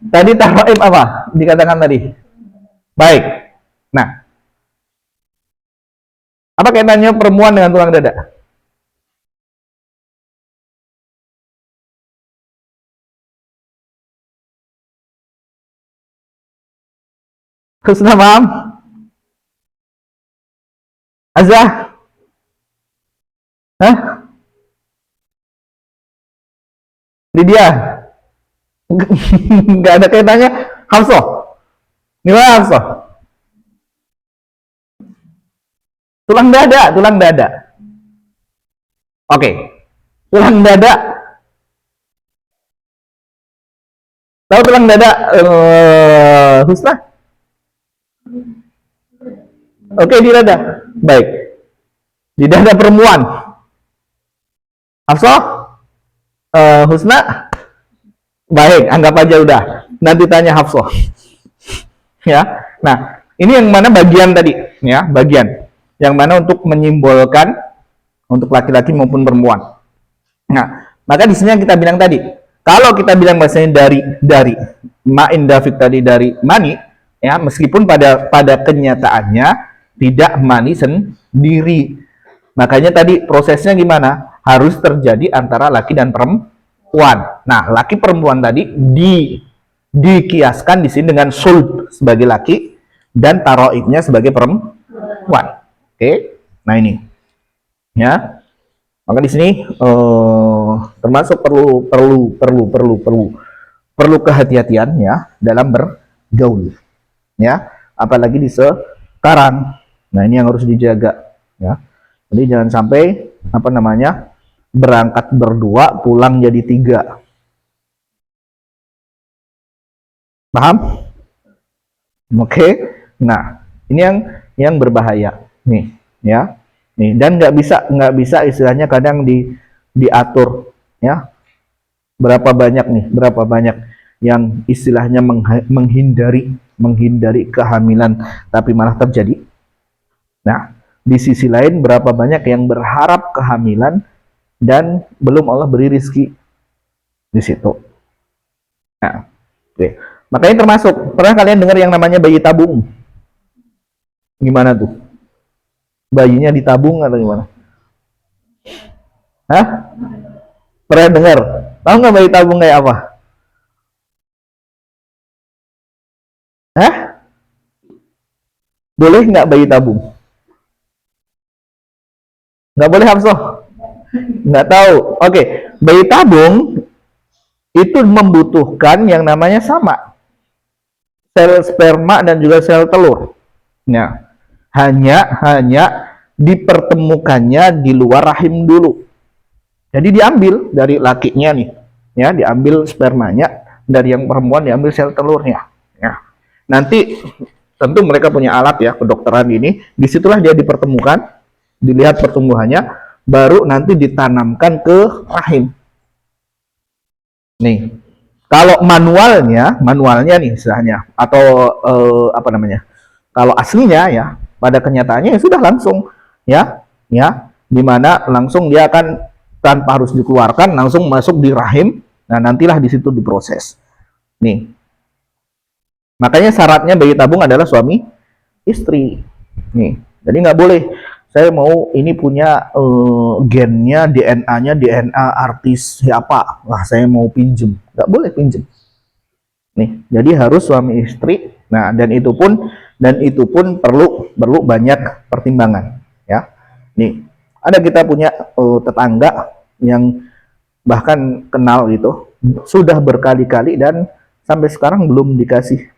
Tadi taraib apa? Dikatakan tadi. Baik. Nah, apa kaitannya perempuan dengan tulang dada? Husna paham? Azah? Hah? Lydia? Nggak ada kaitannya? Hafsah? Gimana Hafsah? Tulang dada. Oke. Tulang dada. Tahu tulang dada Husna? Oke, di dada. Baik. Di dada perempuan. Hafsah? Husna? Baik, anggap aja udah. Nanti tanya Hafsah. Ya. Nah, ini yang mana bagian tadi, ya, bagian yang mana untuk menyimbolkan untuk laki-laki maupun perempuan. Nah, maka di sini yang kita bilang tadi, kalau kita bilang bahasanya dari ma'in David tadi dari mani, ya, meskipun pada kenyataannya tidak mani sendiri. Makanya tadi prosesnya gimana? Harus terjadi antara laki dan perempuan. Nah, laki perempuan tadi dikiaskan di sini dengan sulb sebagai laki dan taroibnya sebagai perempuan. Oke, nah ini, ya. Maka di sini termasuk perlu kehati-hatian ya dalam bergaul, ya. Apalagi di sekarang. Nah, ini yang harus dijaga, ya. Jadi jangan sampai berangkat berdua pulang jadi 3. Paham? Oke. Nah, ini yang berbahaya nih, ya. Nih, dan nggak bisa istilahnya kadang diatur, ya. Berapa banyak yang istilahnya menghindari kehamilan tapi malah terjadi. Nah, di sisi lain berapa banyak yang berharap kehamilan dan belum Allah beri rizki di situ. Nah, oke. Makanya termasuk, pernah kalian dengar yang namanya bayi tabung? Gimana tuh? Bayinya ditabung atau gimana? Hah? Pernah dengar? Tahu nggak bayi tabung kayak apa? Hah? Boleh nggak bayi tabung? Nggak boleh, Hafsah? Nggak tahu. Oke, bayi tabung itu membutuhkan yang namanya sama sel sperma dan juga sel telur. Nah, hanya dipertemukannya di luar rahim dulu. Jadi diambil dari lakinya nih, ya, diambil spermanya, dari yang perempuan diambil sel telurnya. Ya. Nanti tentu mereka punya alat ya kedokteran ini, disitulah dia dipertemukan, dilihat pertumbuhannya, baru nanti ditanamkan ke rahim. Nih, kalau manualnya nih istilahnya, atau kalau aslinya ya, pada kenyataannya ya sudah langsung, ya, dimana langsung dia akan tanpa harus dikeluarkan langsung masuk di rahim. Nah, nantilah di situ diproses. Nih, makanya syaratnya bayi tabung adalah suami istri. Nih, jadi nggak boleh saya mau ini punya gennya, DNA-nya DNA artis siapa, wah saya mau pinjem, nggak boleh pinjem. Nih, jadi harus suami istri. Nah, dan itu pun perlu banyak pertimbangan, ya. Nih, ada kita punya tetangga yang bahkan kenal gitu, sudah berkali-kali dan sampai sekarang belum dikasih,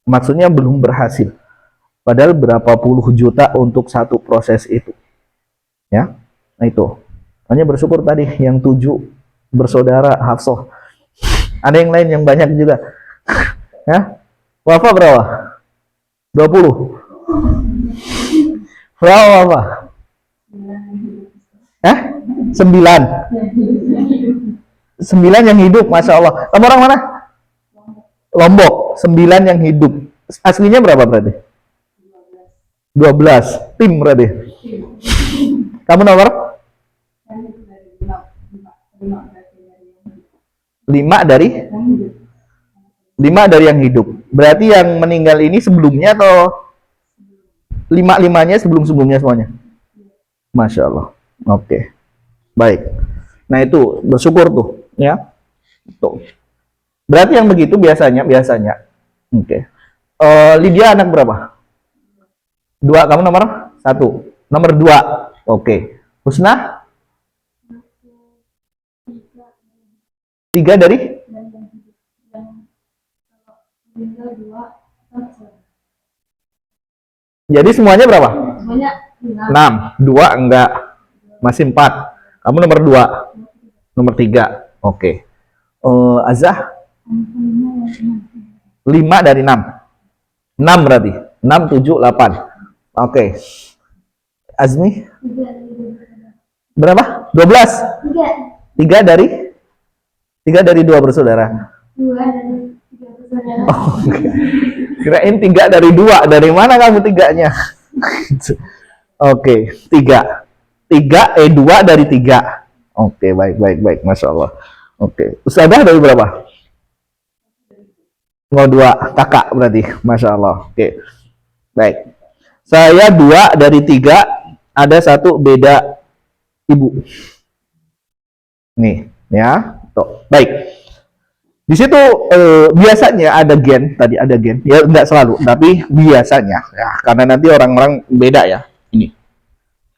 maksudnya belum berhasil. Padahal berapa puluh juta untuk satu proses itu, ya. Nah itu, hanya bersyukur tadi yang 7 bersaudara Hafsah. Ada yang lain yang banyak juga, ya. Wafa berapa? 20. Berapa wafa? 9. 9 yang hidup, masya Allah. Kamu orang mana? Lombok. 9 yang hidup. Aslinya berapa berarti? 12 tim berarti. Kamu nomor 5 dari yang hidup. Berarti yang meninggal ini sebelumnya atau 5-5-nya sebelumnya semuanya? Masya Allah. Oke. Baik. Nah itu bersyukur tuh, ya. Tuh. Berarti yang begitu biasanya. Oke. Lydia anak berapa? 2, kamu nomor 1. Nomor 2. Oke. Husna? 3 dari? Jadi semuanya berapa? Semuanya 6. 2 enggak. Masih 4. Kamu nomor 2. Nomor 3. Oke. Azah? 5 dari 6. 6 berarti. 6, 7, 8. Oke. Azmi? Berapa? 12? 3 dari 2 bersaudara. 2 dari 3 bersaudara. Oh, kirain 3 dari 2. Dari mana kamu 3-nya? Oke, 3. 2 dari 3. Oke, baik. Masya Allah. Oke, Ustazah dari berapa? Oh, 2. Kakak berarti. Masya Allah. Oke, baik. Saya 2 dari 3. Ada 1 beda ibu. Nih, ya. Tuh. Baik. Di situ biasanya ada gen, tadi ada gen. Ya enggak selalu, tapi biasanya ya, karena nanti orang-orang beda ya. Ini.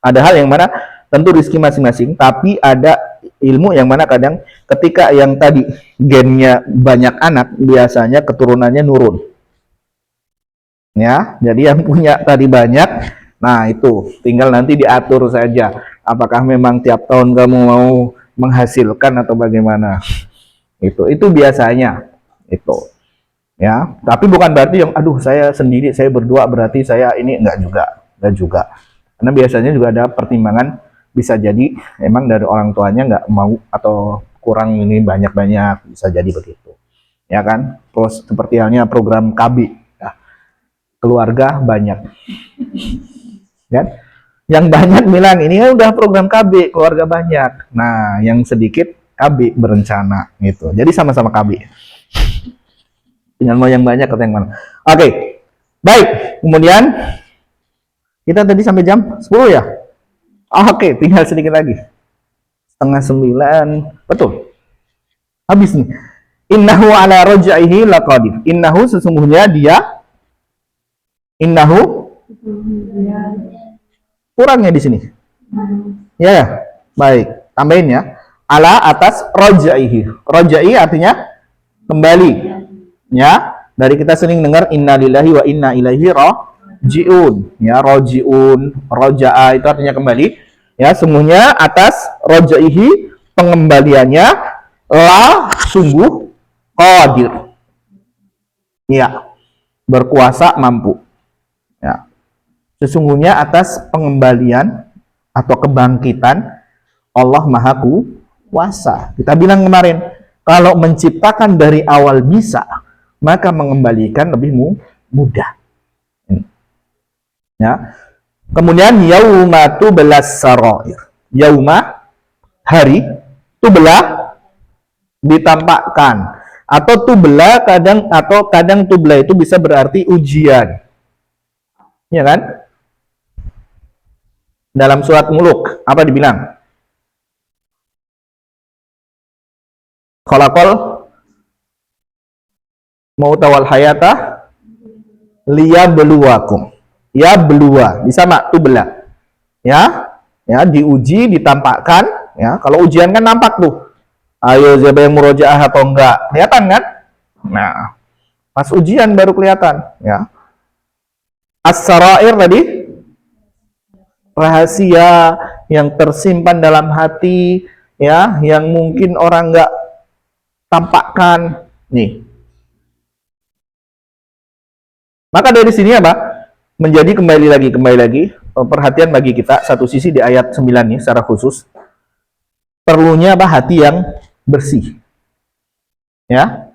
Ada hal yang mana tentu rezeki masing-masing, tapi ada ilmu yang mana kadang ketika yang tadi gennya banyak anak, biasanya keturunannya nurun. Ya, jadi yang punya tadi banyak, nah itu tinggal nanti diatur saja. Apakah memang tiap tahun kamu mau menghasilkan atau bagaimana? Itu biasanya itu. Ya, tapi bukan berarti yang aduh saya sendiri, saya berdua berarti saya ini enggak juga. Karena biasanya juga ada pertimbangan, bisa jadi emang dari orang tuanya nggak mau atau kurang ini banyak-banyak, bisa jadi begitu. Ya kan? Terus seperti halnya program KB, ya. Keluarga banyak. Ya? Yang banyak bilang ini kan udah program KB, keluarga banyak. Nah, yang sedikit KB berencana gitu. Jadi sama-sama KB. Tinggal mau yang banyak atau yang mana. Oke. Baik, kemudian kita tadi sampai jam 10 ya? Oke, tinggal sedikit lagi. 8:30. Betul. Habis nih. Innahu ala raj'ihi laqadir. Innahu sesungguhnya dia. Innahu kurangnya di sini. Ya. Baik, tambahin ya. Ala atas raj'ihi. Raj'i artinya kembali. Ya, dari kita sering dengar innalillahi wa inna ilaihi raji'un. Ya, raji'un, raja'a itu artinya kembali. Ya, sungguhnya atas raj'ihi pengembaliannya la sungguh qadir. Ya, berkuasa mampu. Ya. Sesungguhnya atas pengembalian atau kebangkitan Allah Maha Kuasa. Kita bilang kemarin, kalau menciptakan dari awal bisa, maka mengembalikan lebih mudah. Ya. Kemudian yauma tublas sarair. Yauma hari, tubla ditampakkan. Atau tubla kadang tubla itu bisa berarti ujian. Ya kan? Dalam surat Muluk apa dibilang? Khalaqal mauta wal hayata liyabluwakum. Ya belua, bisa mak tubla. Ya, diuji, ditampakkan. Ya, kalau ujian kan nampak tuh. Ayo siapa yang murojaah atau enggak, kelihatan kan? Nah, pas ujian baru kelihatan. Ya, as-sarair tadi rahasia yang tersimpan dalam hati, ya, yang mungkin orang enggak tampakkan. Nih. Maka dari sini apa? Menjadi kembali lagi perhatian bagi kita satu sisi di ayat 9 nih secara khusus perlunya apa? Hati yang bersih. Ya.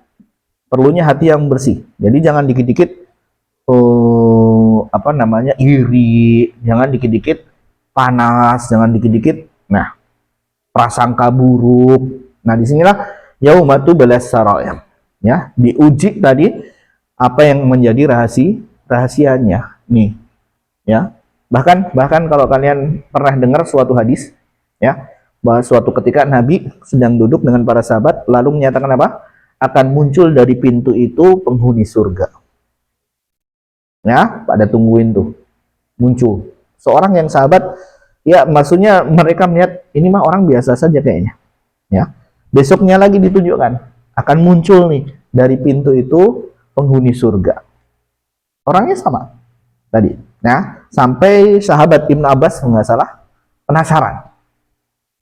Perlunya hati yang bersih. Jadi jangan dikit-dikit iri, jangan dikit-dikit panas, jangan dikit-dikit prasangka buruk. Nah, disinilah yaumatu balas sarair. Ya, diuji tadi apa yang menjadi rahasianya. Nih, ya. Bahkan kalau kalian pernah dengar suatu hadis, ya, bahwa suatu ketika Nabi sedang duduk dengan para sahabat, lalu menyatakan apa? Akan muncul dari pintu itu penghuni surga. Ya, pada tungguin tuh. Muncul. Seorang yang sahabat, ya maksudnya mereka melihat ini mah orang biasa saja kayaknya. Ya. Besoknya lagi ditunjukkan akan muncul nih dari pintu itu penghuni surga. Orangnya sama tadi. Nah, sampai sahabat Ibnu Abbas nggak salah penasaran.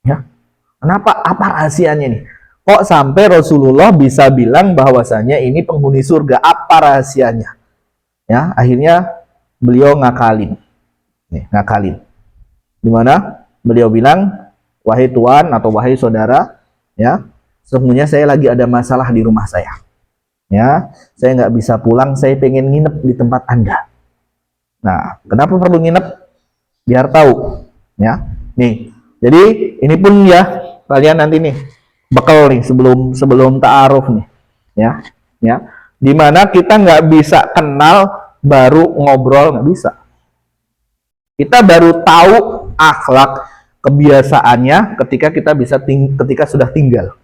Ya, kenapa? Apa rahasianya nih? Kok sampai Rasulullah bisa bilang bahwasanya ini penghuni surga? Apa rahasianya? Ya, akhirnya beliau ngakalin. Nih, ngakalin. Dimana beliau bilang, wahai tuan atau wahai saudara, ya, sesungguhnya saya lagi ada masalah di rumah saya. Ya, saya nggak bisa pulang, saya pengen nginep di tempat Anda. Nah, kenapa perlu nginep? Biar tahu, ya. Nih, jadi ini pun ya kalian nanti nih bekal nih sebelum ta'aruf nih, ya. Dimana kita nggak bisa kenal baru ngobrol, nggak bisa. Kita baru tahu akhlak kebiasaannya ketika kita ketika sudah tinggal,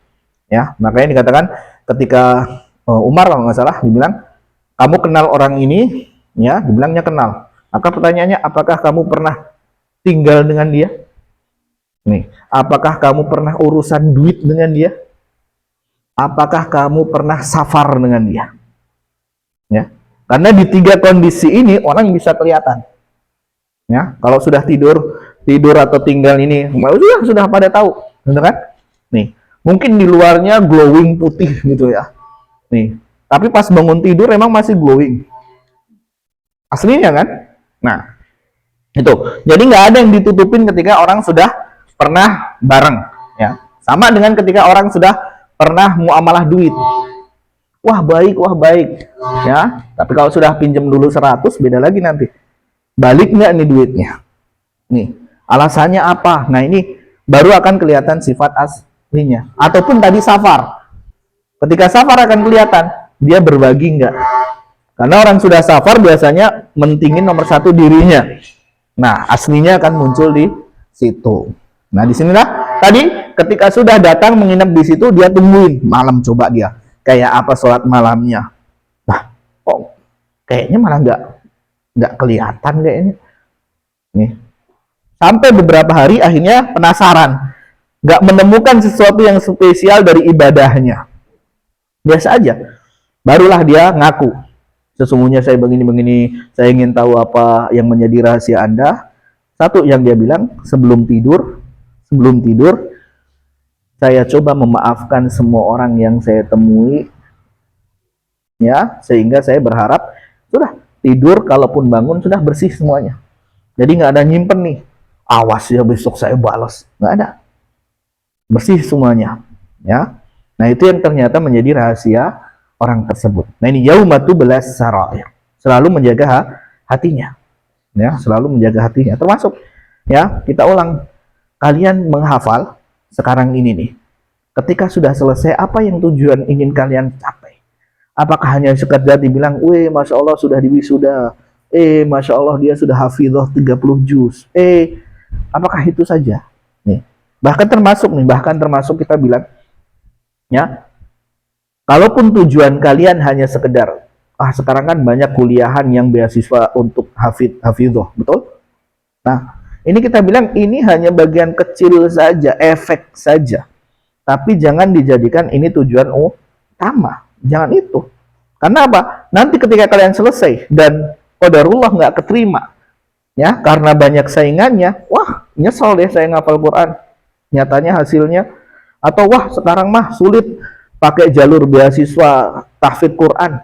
ya. Makanya dikatakan ketika Umar kalau nggak salah dibilang, kamu kenal orang ini, ya, dibilangnya kenal. Maka pertanyaannya, apakah kamu pernah tinggal dengan dia? Nih, apakah kamu pernah urusan duit dengan dia? Apakah kamu pernah safar dengan dia? Ya, karena di 3 kondisi ini orang bisa kelihatan. Ya, kalau sudah tidur atau tinggal ini, sudah pada tahu, benar kan? Nih, mungkin di luarnya glowing putih gitu ya. Nih, tapi pas bangun tidur emang masih glowing. Aslinya kan? Nah, itu. Jadi nggak ada yang ditutupin ketika orang sudah pernah bareng, ya. Sama dengan ketika orang sudah pernah muamalah duit. Wah baik, ya. Tapi kalau sudah pinjam dulu 100, beda lagi nanti. Balik nggak nih duitnya? Nih, alasannya apa? Nah ini baru akan kelihatan sifat aslinya. Ataupun tadi safar. Ketika safar akan kelihatan dia berbagi nggak. Karena orang sudah safar biasanya mentingin nomor 1 dirinya. Nah, aslinya akan muncul di situ. Nah, disinilah tadi ketika sudah datang menginap di situ, dia tungguin malam, coba dia kayak apa sholat malamnya. Nah, kok kayaknya malah nggak kelihatan kayaknya. Nih, sampai beberapa hari akhirnya penasaran, nggak menemukan sesuatu yang spesial dari ibadahnya. Biasa aja. Barulah dia ngaku. Sesungguhnya saya begini-begini, saya ingin tahu apa yang menjadi rahasia Anda. Satu yang dia bilang, sebelum tidur, saya coba memaafkan semua orang yang saya temui, ya, sehingga saya berharap, sudah, tidur, kalaupun bangun, sudah bersih semuanya. Jadi nggak ada nyimpen nih, awas ya besok saya balas. Nggak ada. Bersih semuanya, ya. Nah itu yang ternyata menjadi rahasia orang tersebut. Nah ini yaumatu belas sarair, selalu menjaga hatinya, ya, selalu menjaga hatinya. Termasuk, ya, kita ulang, kalian menghafal sekarang ini nih. Ketika sudah selesai, apa yang tujuan ingin kalian capai? Apakah hanya sekedar dibilang, weh, masya Allah sudah diwisuda, masya Allah dia sudah hafidhah 30 juz, apakah itu saja? Nih, bahkan termasuk kita bilang, ya. Kalaupun tujuan kalian hanya sekedar, sekarang kan banyak kuliahan yang beasiswa untuk hafidhah, betul? Nah, ini kita bilang ini hanya bagian kecil saja, efek saja. Tapi jangan dijadikan ini tujuan utama. Jangan itu. Karena apa? Nanti ketika kalian selesai dan qadarullah nggak keterima, ya, karena banyak saingannya, wah, nyesel deh saya ngapal Quran. Nyatanya hasilnya, atau wah, sekarang mah sulit pakai jalur beasiswa tahfidz Quran.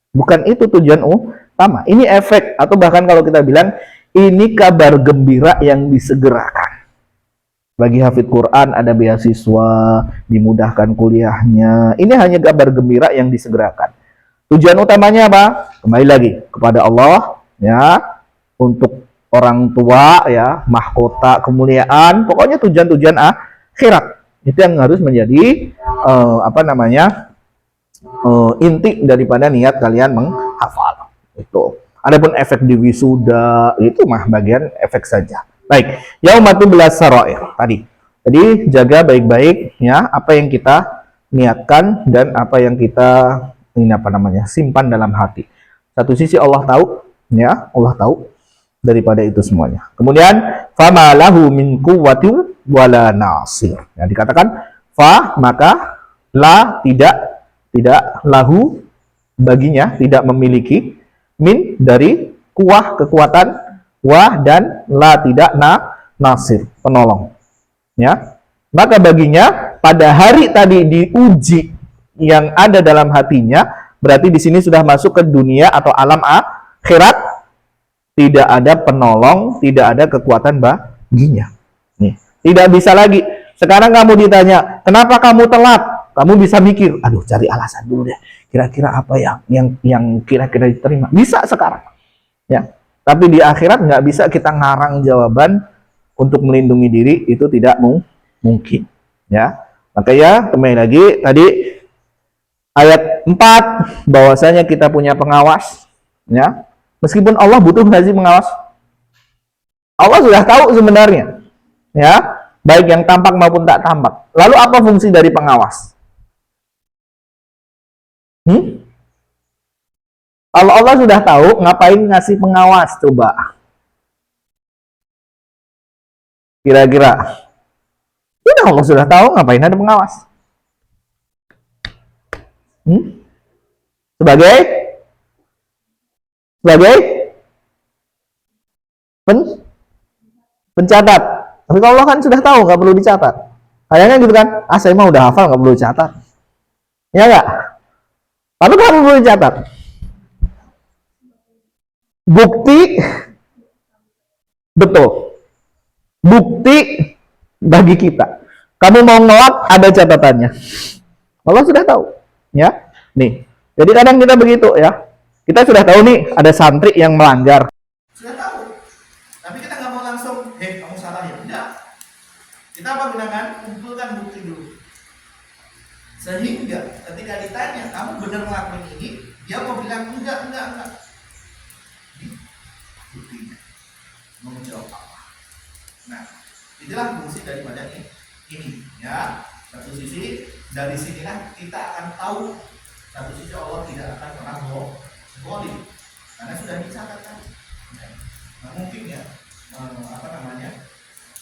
Bukan itu tujuan utama. Ini efek, atau bahkan kalau kita bilang ini kabar gembira yang disegerakan. Bagi hafidz Quran ada beasiswa, dimudahkan kuliahnya. Ini hanya kabar gembira yang disegerakan. Tujuan utamanya apa? Kembali lagi kepada Allah, ya, untuk orang tua, ya, mahkota, kemuliaan, pokoknya tujuan-tujuan akhirat. Itu yang harus menjadi inti daripada niat kalian menghafal. Itu. Adapun efek di wisuda itu mah bagian efek saja. Baik, yaumatu belas sarair tadi. Jadi jaga baik-baik, ya, apa yang kita niatkan dan apa yang kita simpan dalam hati. Satu sisi Allah tahu, ya, Allah tahu daripada itu semuanya. Kemudian fama lahu min quwwati wala nasir. Ya, dikatakan fa, maka la, tidak lahu baginya, tidak memiliki, min dari kuah kekuatan, wah dan la tidak nasir penolong, ya. Maka baginya pada hari tadi diuji yang ada dalam hatinya, berarti di sini sudah masuk ke dunia atau alam akhirat, tidak ada penolong, tidak ada kekuatan baginya. Nih, tidak bisa lagi. Sekarang kamu ditanya, kenapa kamu telat? Kamu bisa mikir, aduh, cari alasan dulu deh. kira-kira apa yang kira-kira diterima. Bisa sekarang, ya. Tapi di akhirat nggak bisa kita ngarang jawaban untuk melindungi diri, itu tidak mungkin, ya. Makanya kembali lagi tadi ayat 4 bahwasanya kita punya pengawas, ya. Meskipun Allah butuh nggak sih pengawas? Allah sudah tahu sebenarnya, ya, baik yang tampak maupun tak tampak. Lalu apa fungsi dari pengawas? Kalau Allah sudah tahu, ngapain ngasih pengawas coba? Kira-kira. Udah, Allah sudah tahu, ngapain ada pengawas? Sebagai pencatat. Tapi kalau Allah kan sudah tahu, nggak perlu dicatat. Kayaknya gitu kan? Saya mah udah hafal, nggak perlu dicatat. Ya nggak? Lalu kenapa perlu dicatat? Bukti, betul. Bukti bagi kita. Kamu mau ngelak, ada catatannya. Allah sudah tahu, ya. Nih, jadi kadang kita begitu, ya. Kita sudah tahu nih, ada santri yang melanggar. Sudah tahu, tapi kita nggak mau langsung, kamu salah ya. Tidak. Kita apa gunakan? Kumpulkan bukti dulu. Sehingga ketika ditanya, kamu benar melakukan ini, dia mau bilang enggak. Buktinya mau menjawab apa? Nah, itulah fungsi daripada ini, ya. Satu sisi dari sinilah kita akan tahu, satu sisi Allah tidak akan pernah bohong, karena sudah dicatatkan. Nah, mungkin ya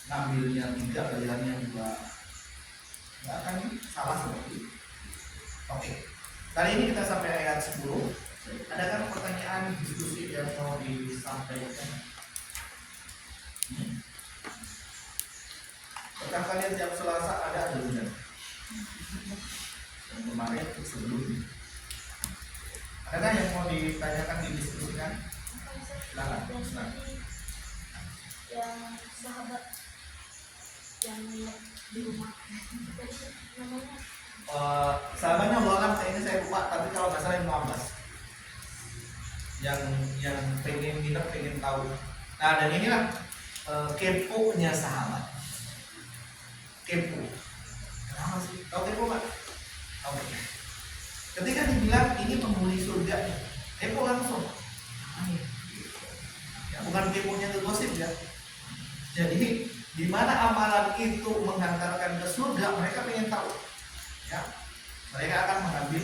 ngambilnya 3, bayarannya 2, nggak akan salah seperti itu. Oke, kali ini kita sampai ayat 10. Adakah pertanyaan diskusi yang mau disampaikan? Apakah kalian tiap Selasa ada ajaran? Yang kemarin sebelumnya. Adakah yang mau ditanyakan, didiskusikan? Silakan. Yang sahabat yang di rumah namanya sahabatnya Allah ini saya lupa, tapi kalau nggak salah 15 yang pengen minum, pengen tahu. Nah, dan inilah kepo-nya sahabat. Kepo. Kenapa sih? Tahu kepo nggak? Tahu. Ketika dibilang ini penghuni surga, kepo langsung. Ya, bukan keponya itu gosip ya. Jadi di mana amalan itu menghantarkan ke surga, mereka pengen tahu. Ya, mereka akan mengambil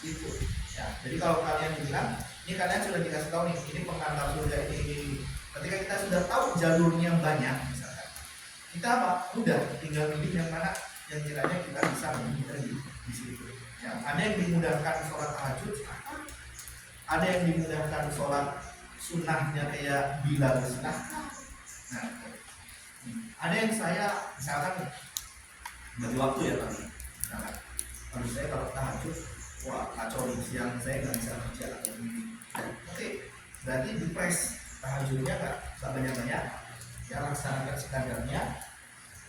itu. Ya, jadi kalau kalian bilang, ini kalian sudah dikasih tahu nih, ini penghantar surga ini. Ketika kita sudah tahu jalurnya banyak, misalkan, kita apa? Udah tinggal pilih yang mana yang kiranya kita bisa menghindari di situ. Ya, ada yang dimudahkan sholat tahajud, ada yang dimudahkan sholat sunnahnya kayak Bilal sunnah. Nah, ada yang saya misalkan bagi waktu ya tadi, misalkan kalau saya kalau tahajud, wah kacau nih, siang saya nggak bisa kerja atau ini. Oke, berarti di press tahajudnya nggak banyak-banyak, ya laksanakan sekadarnya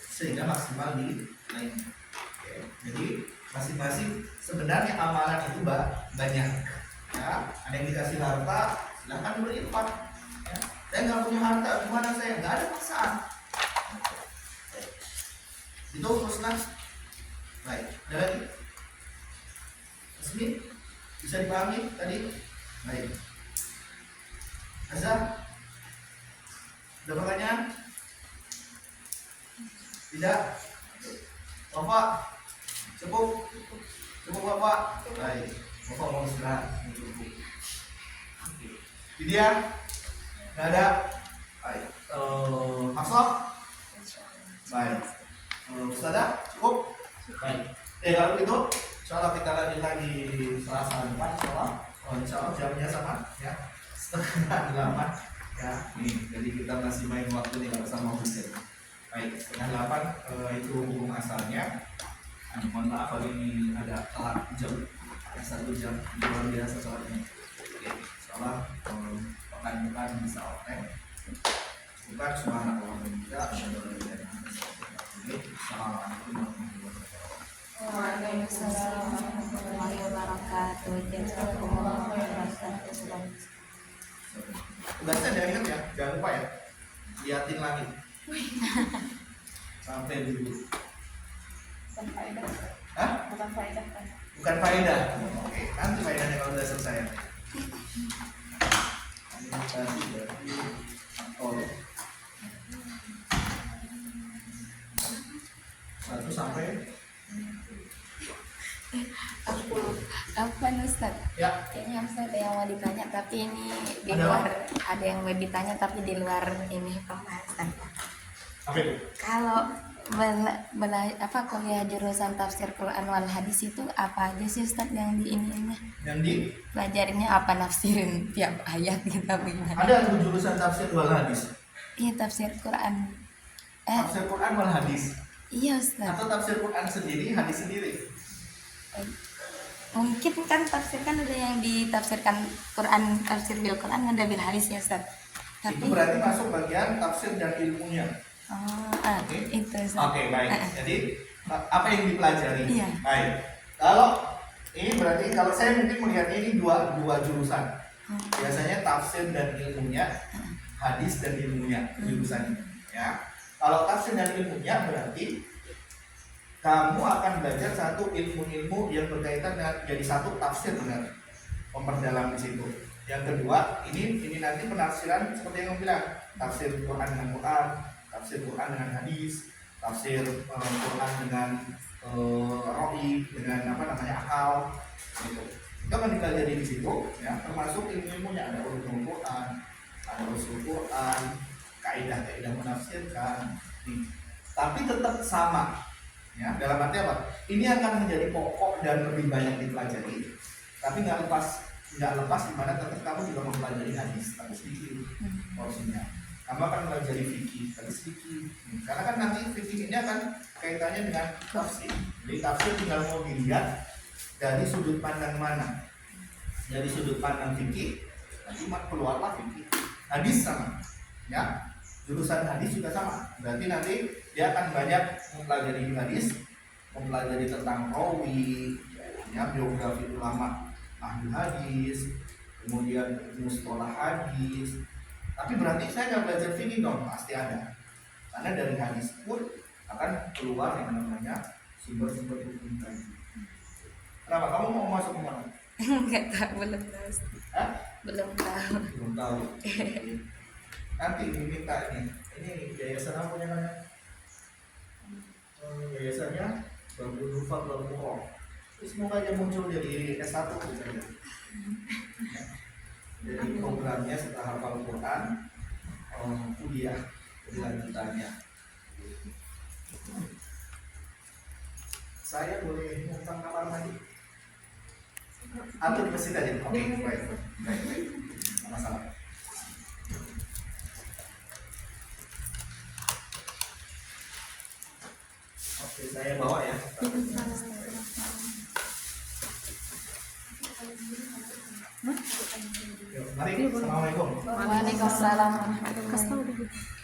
sehingga maksimal di lainnya. Oke, jadi masing-masing sebenarnya amalan itu banyak. Ya, ada yang dikasih harta, silahkan berinfak. Ya, saya nggak punya harta, gimana saya? Nggak ada paksaan. Itu husnah. Baik, ada lagi? Resmi? Bisa dipahami tadi? Baik. Azhar? Ada pertanyaan? Tidak? Bapak? Cukup? Cukup Bapak? Baik. Bapak mau istirahat? Cukup. Dia? Nggak ada? Baik. Maksud? Baik. Ustazah? Cukup? Baik. Kalau begitu, insyaallah kita lanjut lagi Selasa depan, insyaallah jamnya sama ya, 7:30 ya. Nih, jadi kita masih main waktu nih kalau sama Husin. Baik, 7:30 itu hukum asalnya. Mohon maaf kalau ini ada telat jam, 1 jam, luar biasa soalnya. Oke, insyaallah pekan depan bisa open. Bukan subhanallah wa bihamdihi, asyhadu an la ilaha illallah. Assalamualaikum warahmatullahi wabarakatuh. Waalaikumsalam warahmatullahi wabarakatuh. Jazakumullah khairan. Tugasnya jangan ingat ya, jangan lupa ya. Liatin lagi. Sampai dulu. Bukan faedah. Hah? Bukan faedah kan? Bukan faedah. Oke, nanti faedahnya kalau udah selesai. Ini tadi berarti satu sampai Apa Ustaz? ya. Kayaknya Ustaz ada yang mau ditanya tapi ini di Ada luar, apa? ada yang mau ditanya tapi di luar ini pembahasan. Apa itu? Kalau kuliah jurusan tafsir Quran wal hadis itu apa aja sih Ustaz yang di ini? Yang di Pelajarinya apa, nafsirin tiap ayat gitu gimana? ada jurusan tafsir wal hadis. Iya tafsir Quran. Tafsir Quran wal hadis. Iya Ustaz. Atau tafsir Quran sendiri, hadis sendiri. Mungkin kan tafsir kan ada yang ditafsirkan Quran, tafsir bil Quran ada bil hadis ya Ustaz. Itu berarti masuk bagian tafsir dan ilmunya. Oke. Itu Ustaz. Oke, baik. Jadi apa yang dipelajari? Iya. Baik. Kalau ini berarti kalau saya mungkin melihatnya ini dua jurusan. Biasanya tafsir dan ilmunya, hadis dan ilmunya jurusannya. Ya. Kalau tafsir dan ilmunya berarti kamu akan belajar satu ilmu-ilmu yang berkaitan dengan jadi satu tafsir benar, memperdalam di situ. Yang kedua, ini nanti penafsiran seperti yang kamu bilang, tafsir Quran dengan Quran, tafsir Quran dengan hadis, tafsir Quran dengan roi, dengan apa namanya akal, gitu. Itu akan dipelajari di situ, ya, termasuk ilmu-ilmunya ada ulumul Quran, ada usul Quran, kaidah-kaidah menafsirkan, tapi tetap sama. Ya, dalam arti apa? Ini akan menjadi pokok dan lebih banyak dipelajari. Tapi nggak lepas di mana tetap kamu juga mempelajari hadis, tapi sedikit porsinya. Kamu akan mempelajari fikih, tapi sedikit. Karena kan nanti fikih ini akan kaitannya dengan tafsir. Jadi tafsir tinggal mau dilihat dari sudut pandang mana. Dari sudut pandang fikih, nanti keluarlah fikih. Hadis sama, ya. Jurusan hadis juga sama, berarti nanti dia akan banyak mempelajari hadis, mempelajari tentang rawi, ya, biografi ulama ahli hadis, kemudian mustalah hadis. Tapi berarti saya nggak belajar fikih dong, pasti ada, karena dari hadis pun akan keluar yang namanya sumber-sumber hukum tadi. Kenapa kamu mau masuk ke mana? Enggak tahu, belum tahu. Hah? Belum tahu. Belum tahu. Nanti diminta ini yayasan apa punya kan? Yayasannya Babul Nufat Babul Murong. Semoga aja muncul jadi S1 misalnya. Jadi programnya setelah hafal Quran, kuliah lanjutannya. Saya boleh ngutang kamar mandi? Atau di masjid aja? Oke, baik. Nggak masalah. Oke, saya bawa ya. Yuk, mari. Assalamualaikum. Waalaikumsalam warahmatullahi wabarakatuh.